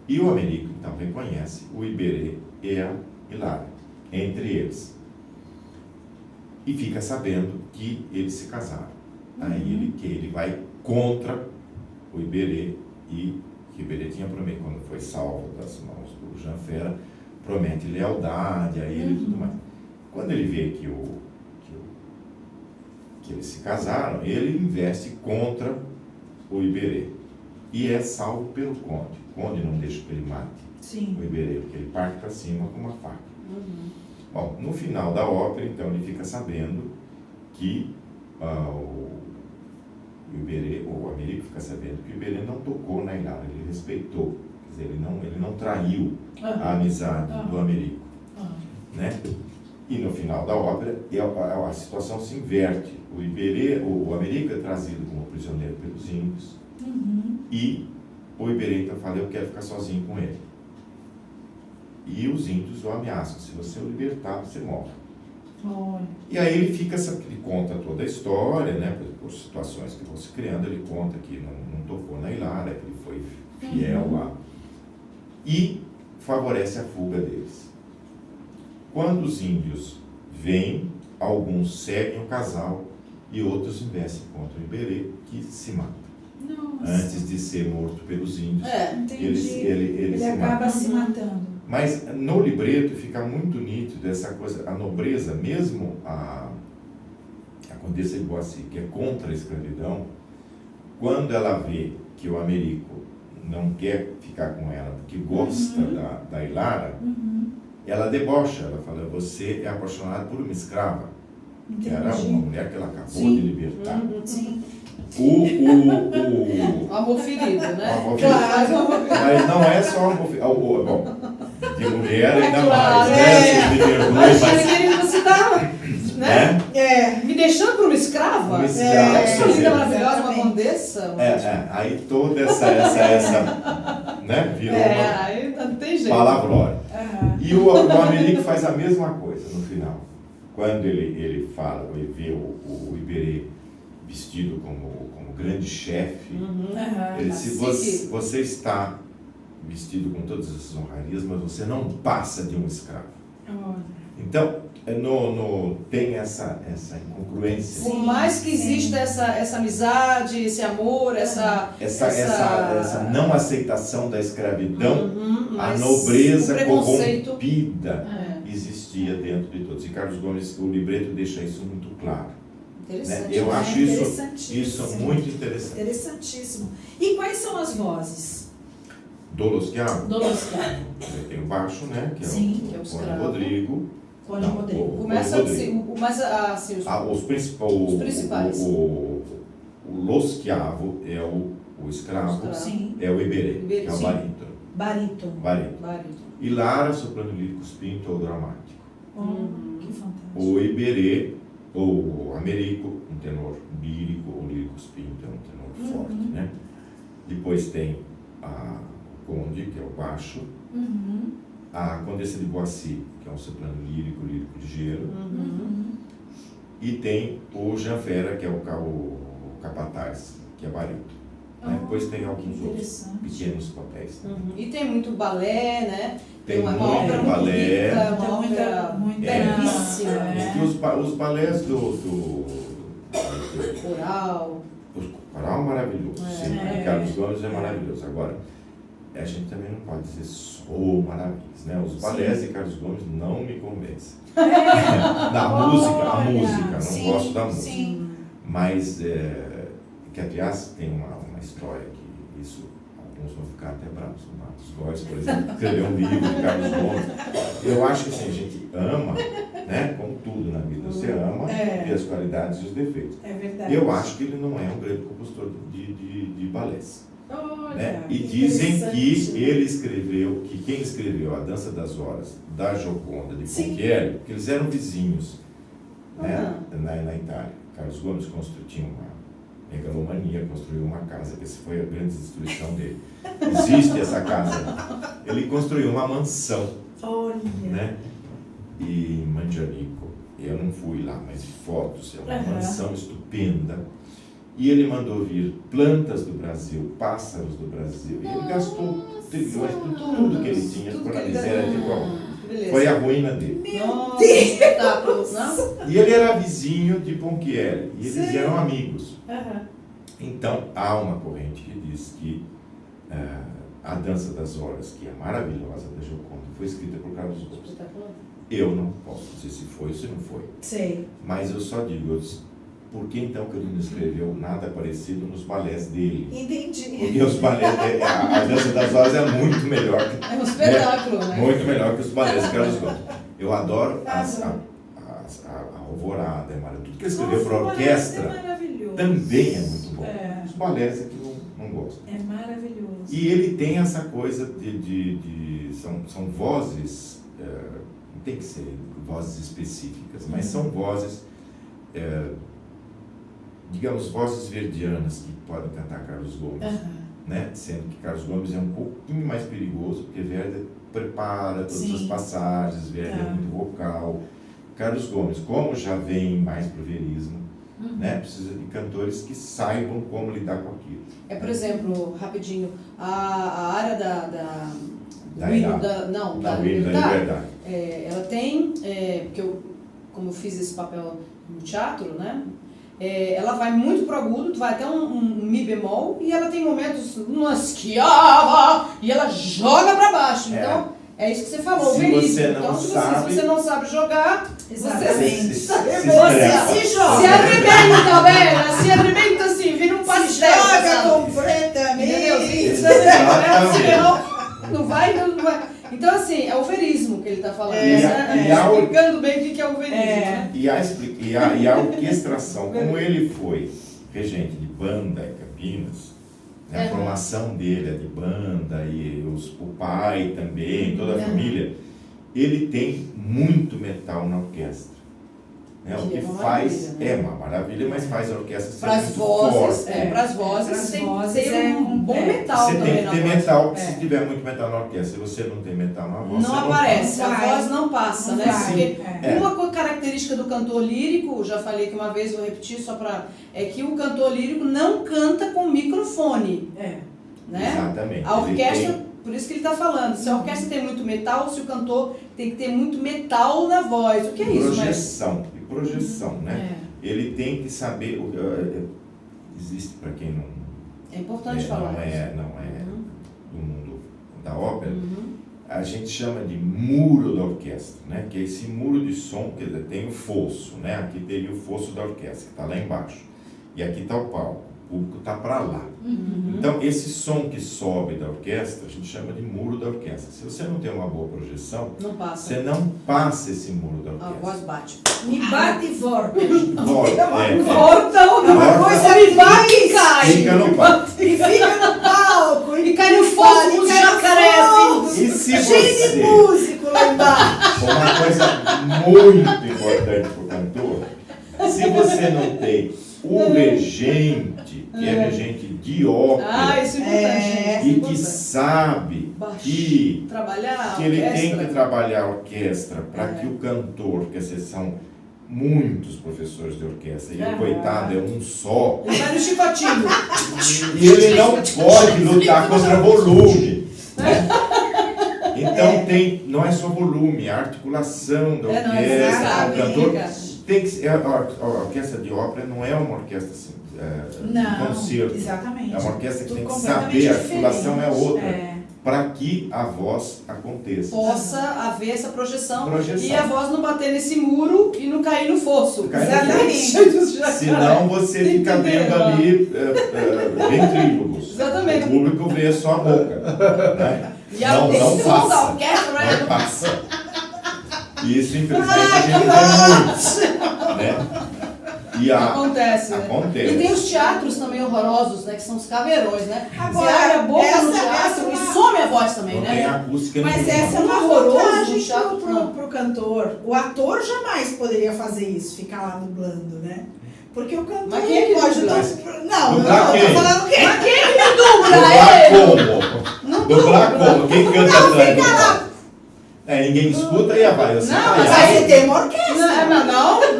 e o Américo, então, reconhece o Iberê e a Ilara entre eles. E fica sabendo que eles se casaram. Aí ele vai contra o Iberê, e que o Iberê tinha prometido, quando foi salvo das mãos do Janfera, promete lealdade a ele e tudo mais. Quando ele vê que eles se casaram, ele investe contra o Iberê e é salvo pelo conde. O conde não deixa que ele mate o Iberê, porque ele parte para cima com uma faca. Bom, no final da ópera, então, ele fica sabendo que o Iberê, ou o Américo fica sabendo que o Iberê não tocou na Ilara, ele respeitou, quer dizer, ele não traiu a amizade do Américo, né? E no final da ópera, a situação se inverte. O Iberê, o Américo é trazido como prisioneiro pelos índios, e o Iberê então fala: eu quero ficar sozinho com ele. E os índios o ameaçam: se você o libertar, você morre. E aí ele conta toda a história, né, por situações que vão se criando. Ele conta que não tocou na Ilara, que ele foi fiel lá, e favorece a fuga deles. Quando os índios vêm, alguns seguem o casal e outros investem contra o Iberê, que se mata. Antes de ser morto pelos índios, ele se acaba se matando. Mas no libreto fica muito nítido essa coisa, a nobreza, mesmo a Condessa de Boissy, que é contra a escravidão, quando ela vê que o Américo não quer ficar com ela porque gosta da Ilara, ela debocha, ela fala: você é apaixonado por uma escrava. Que era uma mulher que ela acabou de libertar. O amor ferido, né? O amor ferido. Claro. Mas não é só o amor ferido. Bom, de mulher ainda mais, né? Você está, né? Me deixando por uma escrava? Uma linda, maravilhosa, uma condessa. Aí toda essa né? Virou aí não tem jeito. Palavrona. E o Américo faz a mesma coisa no final. Quando ele fala, ele vê o Iberê vestido como grande chefe, ele diz: você está vestido com todas essas honrarias, mas você não passa de um escravo. Então, tem essa incongruência. Por mais que exista essa amizade, esse amor, essa não aceitação da escravidão, a nobreza corrompida existia dentro de todos. E Carlos Gomes, o libreto deixa isso muito claro. Né? Eu acho isso muito interessante. Interessantíssimo. E quais são as vozes? Do Schiavo. Tem o baixo, né? Que é o Cone Rodrigo. Cone Rodrigo. Começa os principais. O Schiavo é o escravo, é o Iberê, que é o barítono. E Lara, soprano lírico spinto ou dramático. Que fantástico. O Iberê, ou o Américo, um tenor lírico, ou lírico spinto, é um tenor forte, né? Depois tem a Conde, que é o baixo, a Condessa de Boissy, que é um soprano lírico ligeiro, e tem o Jean Ferra, que é o capataz, que é barítono. Depois tem alguns outros pequenos papéis. E tem muito balé, né? Tem uma ópera balé, muito belíssima. Os balés do coral. O coral é maravilhoso, sim. Carlos Gomes é maravilhoso. Agora, a gente também não pode dizer só maravilhas, né? Os balés de Carlos Gomes não me convencem. A música, não gosto da música. Sim. Mas, que aliás tem uma história que isso, alguns vão ficar até bravos. O Matos Góes, por exemplo, escreveu um livro de Carlos Gomes. Eu acho que assim, a gente ama, né? Como tudo na vida, você ama ver as qualidades e os defeitos. É verdade. Eu acho que ele não é um grande compositor de balés. Né? E dizem que ele escreveu, que quem escreveu A Dança das Horas, da Gioconda, de Ponchielli, que eles eram vizinhos, né? Na Itália. Carlos Gomes tinha uma megalomania, construiu uma casa, que essa foi a grande destruição dele. Existe essa casa. Ele construiu uma mansão, né? E Mangianico, eu não fui lá, mas fotos, é uma mansão estupenda. E ele mandou vir plantas do Brasil, pássaros do Brasil. E ele gastou trilhões por tudo que ele tinha para a miséria de Roma. Foi a ruína dele. Nossa, espetáculo, não? E ele era vizinho de Ponchielli. E eles eram amigos. Então, há uma corrente que diz que A Dança das Horas, que é maravilhosa, da Gioconda, foi escrita por Carlos Gomes. Eu não posso dizer se foi ou se não foi. Sei. Mas eu só digo, por que então que ele não escreveu nada parecido nos balés dele? Entendi. Porque os balés, a Dança das Horas é muito melhor que... É um espetáculo, né? Muito melhor que os balés que Carlos Gomes. Eu adoro a Alvorada, é maravilhoso. Tudo que ele escreveu para orquestra também é muito bom. Os balés é que não gostam. É maravilhoso. E ele tem essa coisa são vozes, não tem que ser vozes específicas, mas são vozes... digamos, vozes verdianas que podem cantar Carlos Gomes, né? Sendo que Carlos Gomes é um pouquinho mais perigoso, porque Verdi prepara todas as passagens, Verdi é muito vocal. Carlos Gomes, como já vem mais pro verismo, né? Precisa de cantores que saibam como lidar com aquilo. Por exemplo, rapidinho, a área da Liberdade. Ela tem, porque como eu fiz esse papel no teatro, né? Ela vai muito pro agudo, vai até um mi bemol, e ela tem momentos numa esquiava, e ela joga para baixo. Então, é isso que você falou, veríssimo. Então, se você não sabe jogar, exatamente. Você se arrebenta, velho. Se arrebenta assim, vira um pastel. Joga completamente. Não vai. Então, assim, é o verismo que ele está falando. Explicando bem o que é o verismo. Né? E a orquestração, como ele foi regente de banda em Campinas, né, a formação dele é de banda, e o pai também, toda a família, ele tem muito metal na orquestra. Né? O que faz uma maravilha, mas faz a orquestra ser muito forte. Para as vozes tem que ter um bom metal também. Você tem que ter metal, porque se tiver muito metal na orquestra, se você não tem metal na voz, não aparece, a voz não passa, né? Porque uma característica do cantor lírico, já falei que uma vez, vou repetir é que o cantor lírico não canta com microfone. Né? Exatamente. A orquestra Por isso que ele está falando, se a orquestra tem muito metal, se o cantor tem que ter muito metal na voz. O que é isso? Projeção, né? Ele tem que saber... existe, para quem não... É importante falar isso. Não é do mundo da ópera. A gente chama de muro da orquestra, né? Que é esse muro de som, que tem o fosso, né? Aqui teria o fosso da orquestra, que está lá embaixo. E aqui está o palco. O público está para lá. Então, esse som que sobe da orquestra, a gente chama de muro da orquestra. Se você não tem uma boa projeção, você não passa esse muro da orquestra. A voz bate. Me bate e volta. Volta, uma coisa me bate e cai. Fica no palco. E fica no palco. E cai no fogo dos jacarés. E se cheio de músico lá embaixo. Uma coisa muito importante para o cantor, se você não tem o regente, que é regente de ópera, isso é importante. e que sabe que ele tem que trabalhar a orquestra para que o cantor, que são muitos professores de orquestra, e o coitado é um só, ele vai no chicotinho. E ele não pode lutar contra volume. Então não é só volume, a articulação da orquestra, o cantor. Tem que ser, a orquestra de ópera não é uma orquestra assim, de concerto. Exatamente. É uma orquestra que tem que saber, a articulação é outra. Para que a voz aconteça. Possa haver essa projeção e a voz não bater nesse muro e não cair no fosso. Exatamente. Senão você fica vendo ali ventrílogos. Exatamente. O público vê só a boca. Né? E a audição da orquestra não passa. E isso, infelizmente, a gente vê muito. Né? Acontece. Acontece. E tem os teatros também horrorosos, né? Que são os caveirões, né? Agora, você abre a boca no teatro essa e some a voz também, não né? Tem acústica. Mas essa é uma vantagem pro cantor. O ator jamais poderia fazer isso, ficar lá dublando, né? Porque o cantor mas quem é que pode dubla? Não, tô falando quem? Mas quem é que dubla? Dublar como? Quem canta atrás? Ninguém escuta e vai. Não, mas aí tem uma orquestra.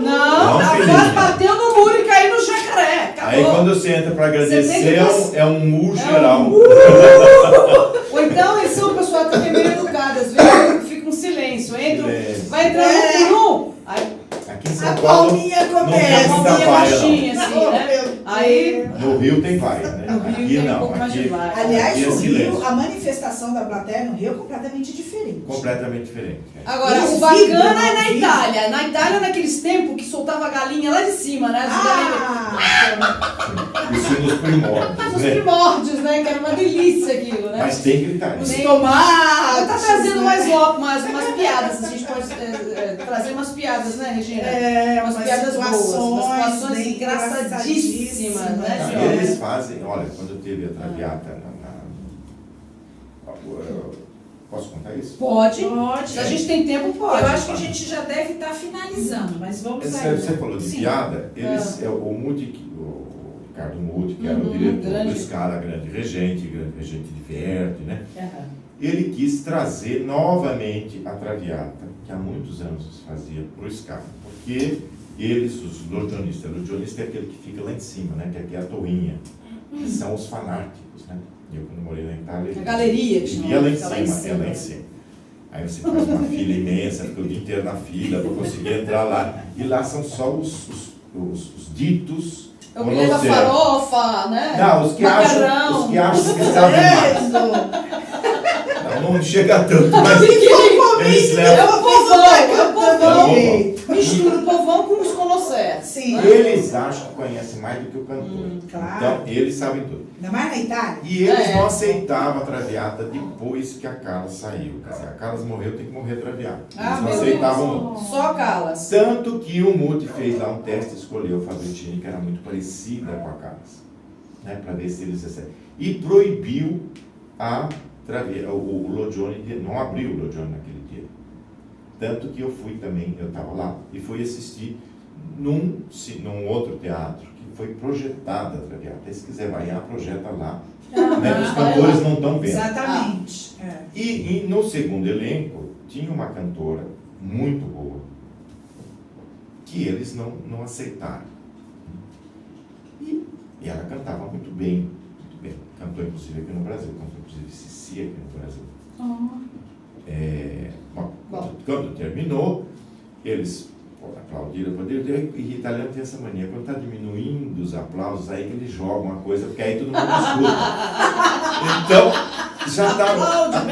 Não. A voz bateu no muro e caiu no jacaré. Acabou. Aí quando você entra para agradecer, é um mu geral. Ou então eles são pessoas também meio educadas, às vezes fica um silêncio. Vai entrando por um. Aqui em São Paulo não tem muita vaia, assim, né? Aí, no Rio tem vaia, né? Aqui não. Aliás, aqui no Rio, a manifestação da plateia no Rio é completamente diferente. Completamente diferente. Agora, o bacana é na Itália. Na Itália, naqueles tempos que soltava a galinha lá de cima, né? Isso nos primórdios. Nos primórdios, né? Que era uma delícia aquilo, né? Mas tem gritaria. Os tomates. Tá trazendo umas piadas. A gente pode trazer umas piadas, né, Regina? Umas piadas boas. Umas situações engraçadíssimas, né? Eles fazem, olha, quando teve a Traviata posso contar isso? Pode. Se a gente tem tempo, pode. Eu acho que a gente já deve estar finalizando, mas vamos aí. Você falou de piada, o Ricardo Muti, que era o diretor do Scala, grande regente de Verdi, né? Ele quis trazer novamente a Traviata, que há muitos anos se fazia para o Scala, porque eles, os logionistas, o logionista é aquele que fica lá em cima, né? Que aqui é a torrinha, que são os fanáticos, né? Eu, quando morei na Itália, a galeria, vivia lá em cima. Aí você faz uma fila imensa, fica o dia inteiro na fila para conseguir entrar lá. E lá são só os ditos. Eu me lembro a farofa, né? Não, os que acham que sabem mais. Não chega tanto, mas eles levam. É o povão. Mistura o povão com os conocés. Sim. Eles acham que conhecem mais do que o cantor. Claro. Então, eles sabem tudo. Ainda mais na Itália. E eles não aceitavam a Traviata depois que a Callas saiu. Quer dizer, a Callas morreu, tem que morrer a Traviata. Eles não aceitavam. Só a Callas. Tanto que o Muti fez lá um teste, escolheu a Fabrettini, que era muito parecida com a Callas, né, para ver se eles aceitam. E proibiu a Traviata, o Logioni, não abriu o Logioni naquele dia. Tanto que eu fui também, eu estava lá, e fui assistir num outro teatro, que foi projetada a Traviata. Se quiser vaiar, projeta lá. Né, os cantores não estão vendo. Exatamente. E no segundo elenco, tinha uma cantora muito boa, que eles não aceitaram. E ela cantava muito bem, cantou inclusive aqui no Brasil, cantou inclusive Cici aqui no Brasil. Quando terminou, eles aplaudiram, e o italiano tem essa mania, quando está diminuindo os aplausos, aí que eles jogam uma coisa, porque aí todo mundo escuta. Então, já estava.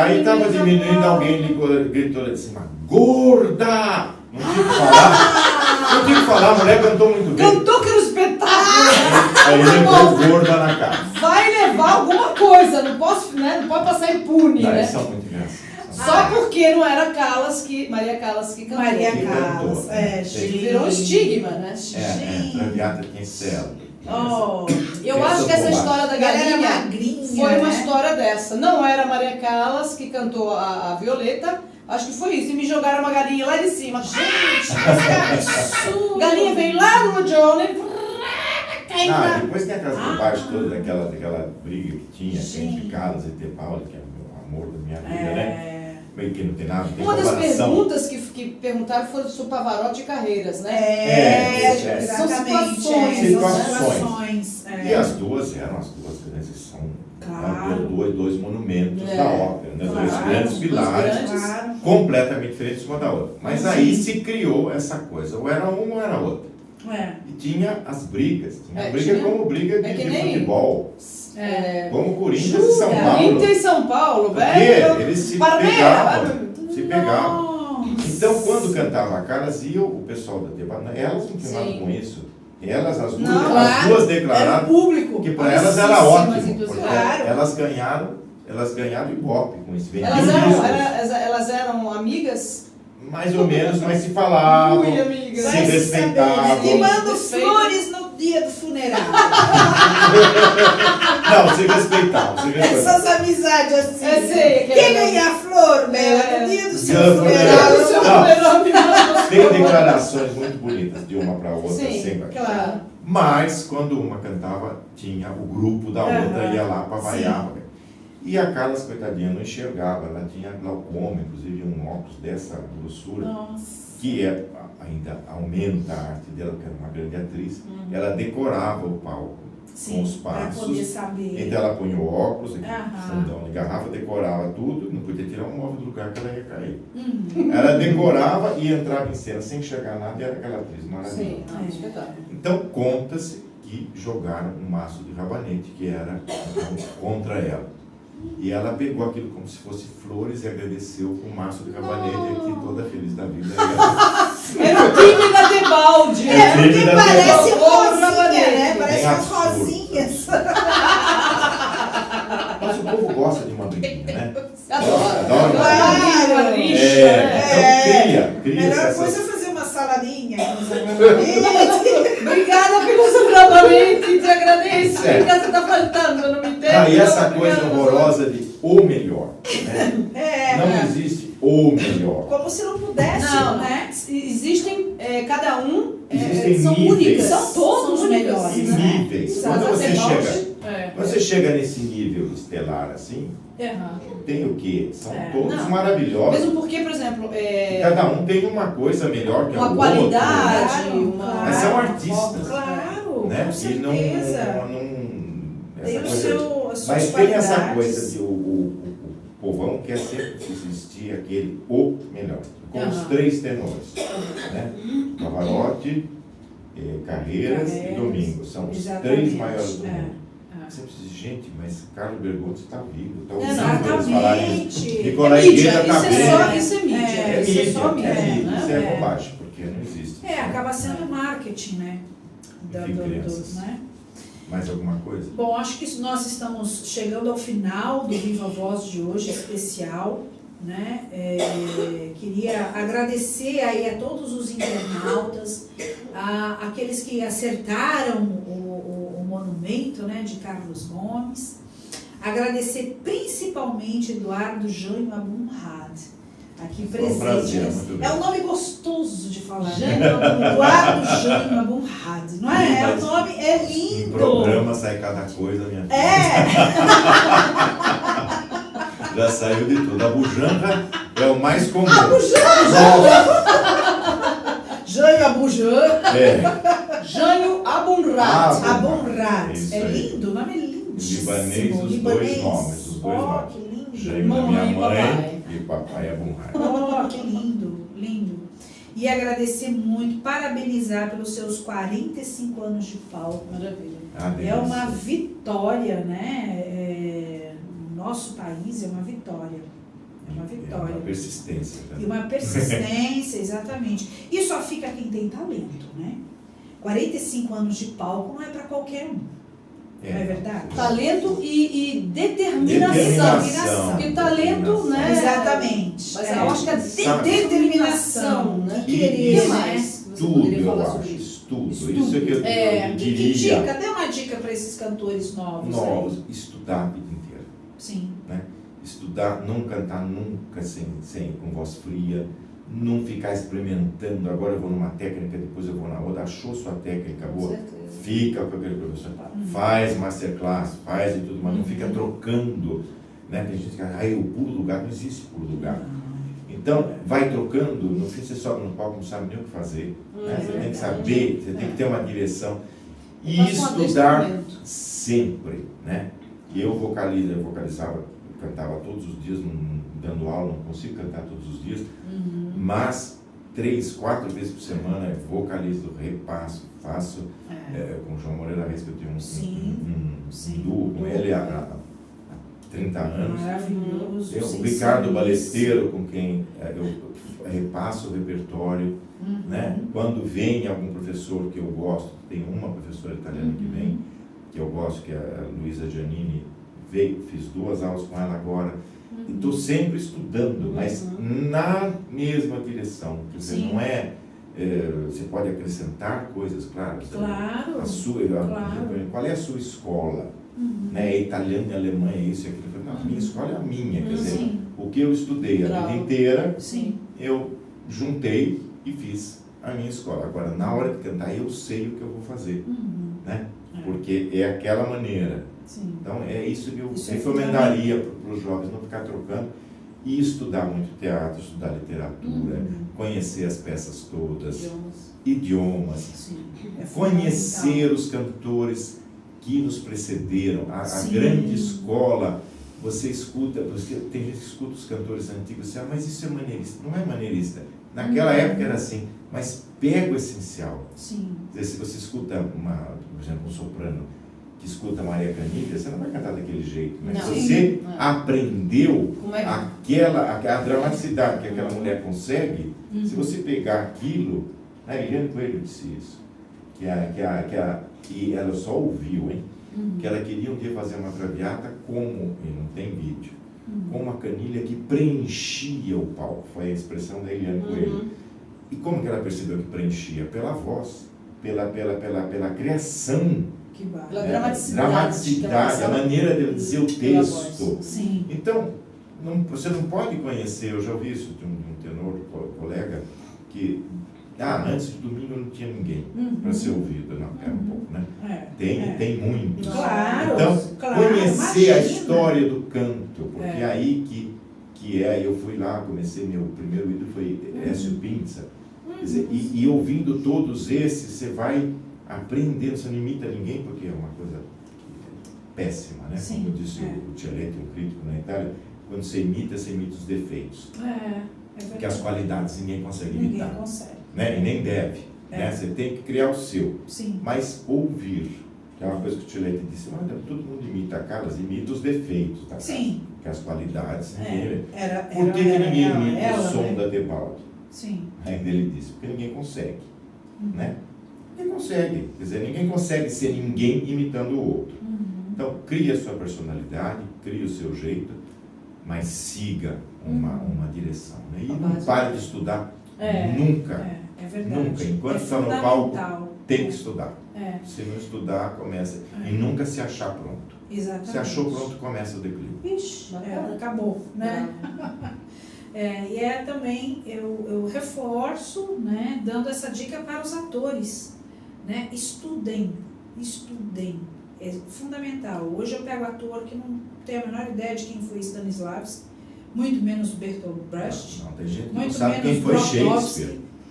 Aí estava diminuindo, alguém gritou lá de cima, gorda! Não tinha que falar. Não tinha que falar, a mulher cantou muito bem. Cantou que era um espetáculo! Aí levou gorda na cara. Vai levar alguma coisa, não pode passar impune, né? São muito engraçados. Só porque não era Maria Callas que cantou. Maria Callas, virou um estigma, né? Traviata Kinsella. Eu acho que essa história da galinha foi uma história dessa. Não era Maria Callas que cantou a Violeta, acho que foi isso. E me jogaram uma galinha lá de cima. Gente, que galinha veio lá no Johnny. Depois tem aquelas bobagens todas, daquela briga que tinha entre Callas e Tebaldi, que é o amor da minha vida, né? Meio que não tem nada, tem uma das comparação. perguntas que perguntaram foi sobre Pavarotti e Carreiras, né? São situações. E as duas eram as duas grandes, são dois monumentos da ópera, né? Dois grandes pilares, completamente diferentes uma da outra. Mas aí se criou essa coisa, ou era uma ou era outra. E tinha as brigas, como briga de futebol. Como Corinthians e São Paulo. Corinthians e São Paulo, velho. Eles se pegavam. Então, quando cantava a Callas, ia o pessoal da Tebaldi, elas não tinham nada com isso. Elas, as duas declararam que para elas era ótimo, porque elas ganharam Ibope com isso. Elas eram amigas? Mais ou menos, mas se falavam, se respeitavam. E mandam flores no dia do funeral. Não, se respeitavam. Essas amizades assim. Quem ganhar flor, Bela, no dia do seu funeral. Tem declarações muito bonitas de uma para a outra, sempre. Claro. Mas, quando uma cantava, tinha o grupo da outra, ia lá para vaiar. E a Callas, coitadinha, não enxergava, ela tinha glaucoma, inclusive um óculos dessa grossura, que ainda aumenta a arte dela, porque era uma grande atriz. Ela decorava o palco com os passos. Para poder saber. Então ela punha o óculos, fundão de garrafa, decorava tudo, não podia tirar um móvel do lugar que ela ia cair. Ela decorava e entrava em cena sem enxergar nada, e era aquela atriz maravilhosa. Então conta-se que jogaram um maço de rabanete, que era contra ela. E ela pegou aquilo como se fosse flores e agradeceu com um maço de rabanete aqui, toda feliz da vida. Era o time da Tebaldi. Porque parece rosinha, né? Parece umas rosinhas. Mas o povo gosta de uma briguinha, né? Adora. Claro. Então cria melhor coisa é fazer uma saladinha. Obrigada pelo rabanete, te agradeço. O que você está faltando? Eu não me entendo. E essa coisa horrorosa de o melhor, né? Não existe o melhor. Como se não pudesse, né? Existem, cada um, são níveis. Únicas. São todos melhores. E níveis. Quando você chega nesse nível estelar assim, tem o quê? São todos maravilhosos. Mesmo porque, por exemplo... Cada um tem uma coisa melhor que a outra. Uma qualidade. Mas são artistas. Claro, né? com certeza. Mas tem essa coisa de o povão quer sempre existir aquele o melhor. Com os três tenores. Né? Pavarotti, Carreiras e Domingos. São os três maiores do mundo. Você precisa, gente, mas Carlos Bergonzi está vivo, está ouvindo eles falarem isso. Nicolai Guerra está bem. Isso é mídia. Isso é bobagem, porque não existe. Acaba sendo marketing, né? Né? Mais alguma coisa? Bom, acho que nós estamos chegando ao final do Viva Voz de hoje, especial. Né? Queria agradecer aí a todos os internautas, aqueles que acertaram o monumento, né, de Carlos Gomes. Agradecer principalmente Eduardo Jânio Abumrad, aqui presente. Prazer, é um nome gostoso de falar, Eduardo Jânio Abumrad, não é? O nome é lindo. No programa sai cada coisa, minha filha. Já saiu de tudo. A bujanra é o mais comum. A bujanra! Jânio Abujan. Jânio Abumrad. Abumrad. É lindo, o nome é lindo. libanês, os dois nomes. Os dois nomes. Que lindo. Jaime da minha mãe e papai é Bunhai. Que lindo, lindo. E agradecer muito, parabenizar pelos seus 45 anos de palco. Maravilha. É uma vitória, né? No nosso país é uma vitória. É uma vitória. É uma persistência. E uma persistência, exatamente. E só fica quem tem talento, né? 45 anos de palco não é para qualquer um. Não é verdade? Talento e determinação. Porque talento, né? Exatamente. Mas eu acho que a determinação, né? Querer, O que mais? Tudo, eu acho. Estudo. Isso é que eu diria. Dê uma dica para esses cantores novos. Estudar a vida inteira. Sim. Né? Estudar, não cantar nunca sem com voz fria, não ficar experimentando, agora eu vou numa técnica, depois eu vou na outra, achou sua técnica boa, fica com aquele professor, faz masterclass, faz e tudo, mas não fica trocando, né? Tem gente que acha, o pulo do gato, não existe pulo do gato. Então, vai trocando, no fim você sobe no palco, não sabe nem o que fazer, né? Você tem que saber, você tem que ter uma direção e estudar sempre, né? Eu vocalizava, cantava todos os dias, dando aula, não consigo cantar todos os dias, mas 3, 4 vezes por semana eu vocalizo, repasso, faço com o João Moreira Reis, que eu tenho um duo com ele há 30 anos. Maravilhoso. O Ricardo Balesteiro, com quem eu repasso o repertório, né? Quando vem algum professor que eu gosto, tem uma professora italiana que vem, que eu gosto, que é a Luisa Giannini, fiz 2 aulas com ela agora, e estou sempre estudando, mas na mesma direção. Quer dizer, não você pode acrescentar coisas, claro. Claro. Qual é a sua escola? Né? É italiano e alemã, é isso e aquilo. Não, a minha escola é a minha. Quer dizer, o que eu estudei a vida inteira, eu juntei e fiz a minha escola. Agora, na hora de cantar, eu sei o que eu vou fazer. Né? Porque é aquela maneira. Então, é isso que eu recomendaria para os jovens, não ficar trocando e estudar muito teatro, estudar literatura, conhecer as peças todas, idiomas, conhecer os cantores que nos precederam, a grande escola. Você escuta, tem gente que escuta os cantores antigos e diz, mas isso é maneirista. Não é maneirista. Naquela época era assim, mas pega o essencial. Se você escuta, por exemplo, um soprano, que escuta Maria Canilha, você não vai cantar daquele jeito. Mas se você aprendeu a dramaticidade que aquela mulher consegue, se você pegar aquilo, a Eliane Coelho disse isso, que ela só ouviu, que ela queria um dia fazer uma traviata como, e não tem vídeo, com uma canilha que preenchia o palco, foi a expressão da Eliane Coelho. E como que ela percebeu que preenchia? Pela voz, pela criação. Pela dramaticidade, a maneira de dizer o texto. Então, você não pode conhecer, eu já ouvi isso de um tenor, colega, que antes de domingo não tinha ninguém para ser ouvido. Não, um pouco, né? Tem muito. Então, conhecer a história do canto, porque é aí que eu fui lá, comecei, meu primeiro ídolo foi Écio Pinza. Quer dizer, e ouvindo todos esses, você vai aprendendo, você não imita ninguém, porque é uma coisa péssima, né? Como disse o Cialetti, um crítico na Itália, quando você imita os defeitos. Porque as qualidades ninguém consegue imitar. Ninguém consegue. Né? E nem deve. Né? Você tem que criar o seu. Mas ouvir, que é uma coisa que o Cialetti disse, todo mundo imita a Carlos, imita os defeitos da casa. Porque as qualidades ninguém... Por que ninguém imita o som da Tebaldi? Ainda ele disse, porque ninguém consegue. Né? Ninguém consegue. Quer dizer, ninguém consegue ser ninguém imitando o outro. Então, cria a sua personalidade, cria o seu jeito, mas siga uma direção. Né? E não pare de estudar nunca. É verdade. Nunca. Enquanto está no palco, tem que estudar. Se não estudar, começa. E nunca se achar pronto. Exatamente. Se achou pronto, começa o declínio. Ixi, acabou, né? E também, eu reforço, né, dando essa dica para os atores, né? Estudem. É fundamental. Hoje eu pego ator que não tem a menor ideia de quem foi Stanislavski, muito menos Bertolt Brecht, tem gente que muito não sabe menos quem foi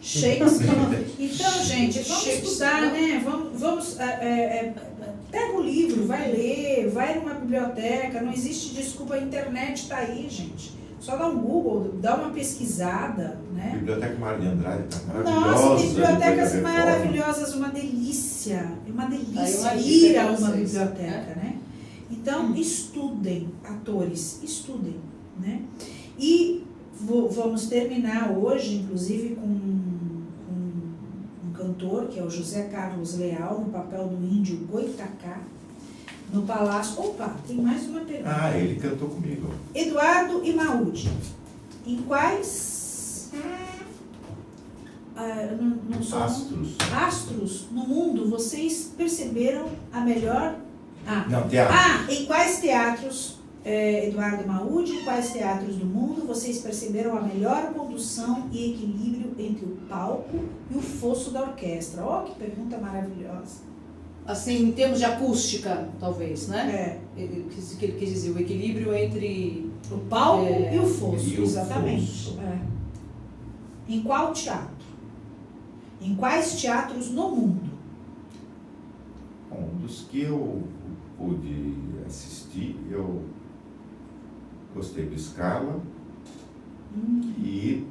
Shakespeare. Então, gente, vamos estudar, né? Vamos pega o livro, vai ler, vai numa biblioteca, não existe desculpa, a internet está aí, gente. Só dá um Google, dá uma pesquisada, né? Biblioteca Mário de Andrade está maravilhosa. Nossa, bibliotecas maravilhosas, uma delícia. É uma delícia ir a uma biblioteca, né? Então, estudem, atores, estudem, né? E vamos terminar hoje, inclusive, com um cantor, que é o José Carlos Leal, no papel do índio Goitacá, no Palácio... Opa, tem mais uma pergunta. Ah, ele cantou comigo. Eduardo e Maúde, em quais astros no mundo vocês perceberam a melhor... Não, teatro. Em quais teatros, Eduardo e Maúde, em quais teatros do mundo vocês perceberam a melhor condução e equilíbrio entre o palco e o fosso da orquestra? Ó, que pergunta maravilhosa. Assim, em termos de acústica, talvez, né? Que ele quis dizer, o equilíbrio entre o palco e o fosso, e o exatamente. fosso. Em qual teatro? Em quais teatros no mundo? Bom, dos que eu pude assistir, eu gostei do Scala e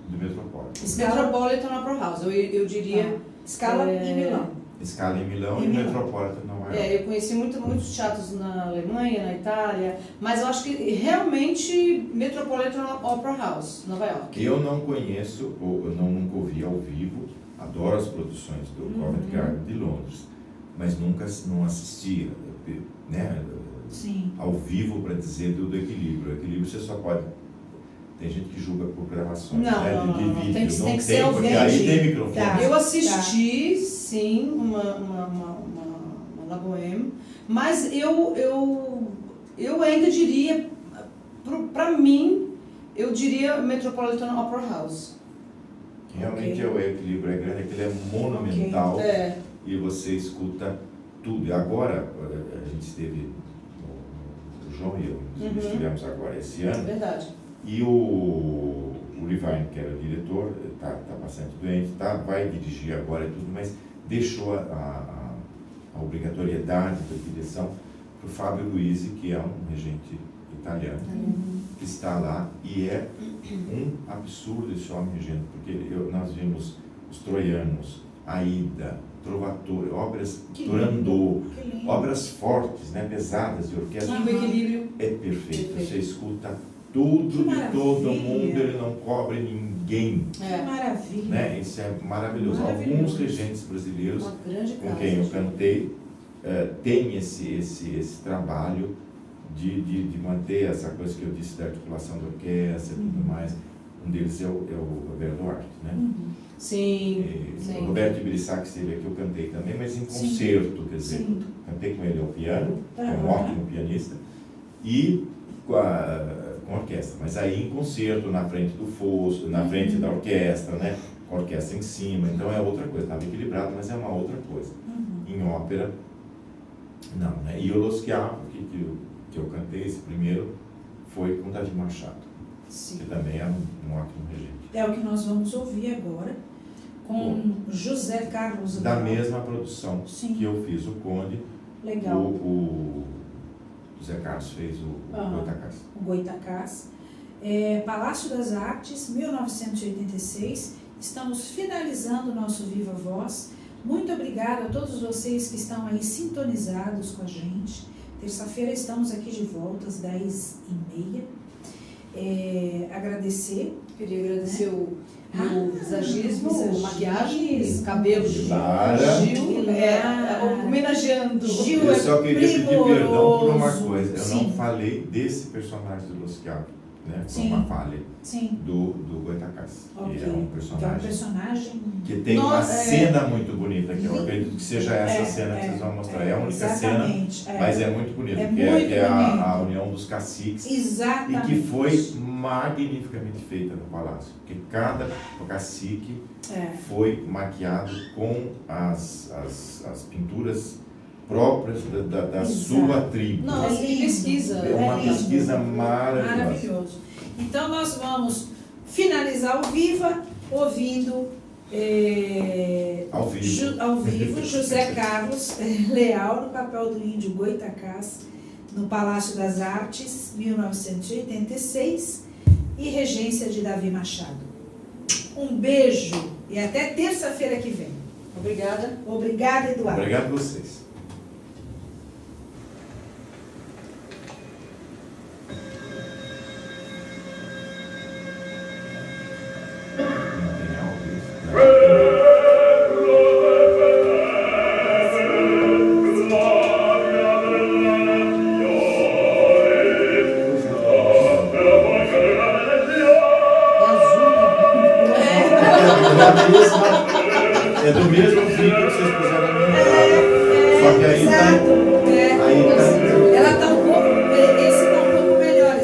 do Metropolitan. Metropolitan Opera House, eu diria... Scala em Milão. Scala em Milão e Metropolitan em Nova York. Eu conheci muitos teatros na Alemanha, na Itália, mas eu acho que realmente Metropolitan Opera House, Nova York. Eu não conheço, eu nunca ouvi ao vivo, adoro as produções do Covent Garden de Londres, mas nunca não assisti, né, ao vivo para dizer do equilíbrio. O equilíbrio você só pode... Tem gente que julga por gravações, de vídeo. Tem que ser porque ouvinte. aí tem microfone. Eu assisti, sim, uma La Bohème, mas eu ainda diria, para mim, eu diria Metropolitan Opera House. Realmente o equilíbrio é grande, aquele é monumental e você escuta tudo. E agora, a gente esteve, o João e eu, estivemos agora esse ano. Verdade. E o Levine, que era o diretor, está bastante doente, vai dirigir agora e tudo, mas deixou a obrigatoriedade da direção para o Fábio Luisi, que é um regente italiano, que está lá, e é um absurdo esse homem regente, porque nós vimos os Troianos, Aida, Trovatore, obras Turandot, obras fortes, né, pesadas de orquestra. E o equilíbrio é perfeito. Você escuta tudo de todo mundo, ele não cobre ninguém. Que maravilha. Né? Isso é maravilhoso. Alguns regentes brasileiros com quem eu cantei têm esse trabalho de manter essa coisa que eu disse da articulação da orquestra e tudo mais. Um deles é o Roberto Duarte, né? Sim. O Roberto Ibiriçá, que esteve aqui, eu cantei também, mas em concerto, quer dizer, cantei com ele ao piano, é um ótimo pianista, e com orquestra, mas aí em concerto, na frente do fosso, na frente da orquestra, né? Com a orquestra em cima, então é outra coisa, estava equilibrado, mas é uma outra coisa. Em ópera, não, né? E o Lo Schiavo, que eu cantei, esse primeiro, foi com David Machado, que também é um ótimo regente. É o que nós vamos ouvir agora, com José Carlos da Leal. mesma produção que eu fiz, o Conde. Legal. O José Carlos fez o Goitacás. O Goitacás. Palácio das Artes, 1986. Estamos finalizando o nosso Viva Voz. Muito obrigada a todos vocês que estão aí sintonizados com a gente. Terça-feira estamos aqui de volta às 10h30. Queria agradecer o visagismo, a maquiagem, cabelo de Gil, homenageando. Eu só queria pedir perdão por uma coisa. Eu não falei desse personagem do Lo Schiavo, né? Foi uma falha do Goitacás. Que é um personagem que tem uma cena muito bonita, que eu acredito que seja essa cena que vocês vão mostrar. É a única cena, mas é muito bonita, que é a união dos caciques. Exatamente. E que foi magnificamente feita no palácio, porque cada cacique foi maquiado com as pinturas próprias da sua tribo. Não, pesquisa. É uma pesquisa maravilhosa. Então nós vamos finalizar o Viva ouvindo Ao vivo. José Carlos Leal, no papel do índio Goitacás, no Palácio das Artes, 1986, e regência de Davi Machado. Um beijo e até terça-feira que vem. Obrigada. Obrigada, Eduardo. Obrigado a vocês. É do mesmo fim que vocês puseram na minha entrada. Só que aí tá. Ela tá um pouco. Esse tá um pouco melhor.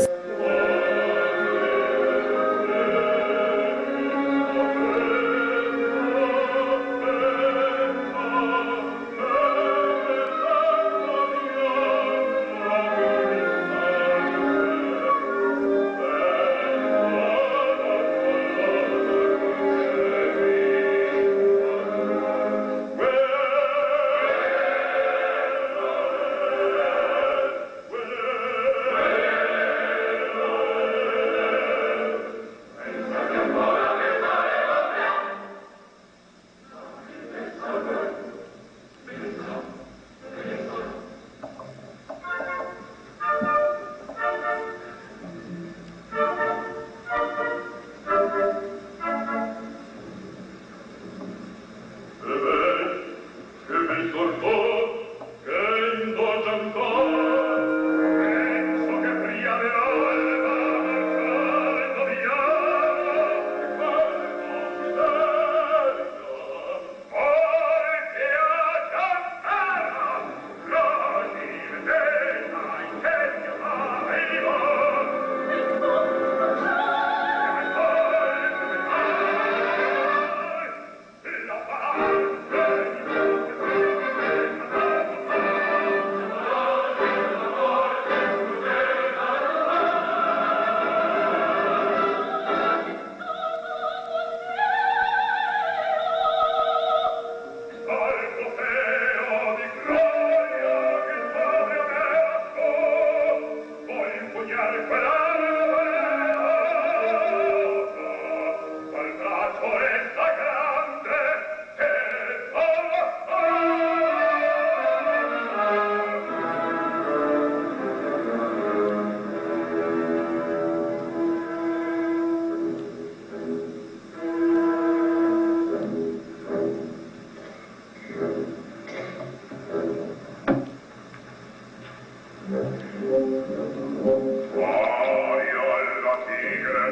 Fuori alla tigre,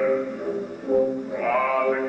quale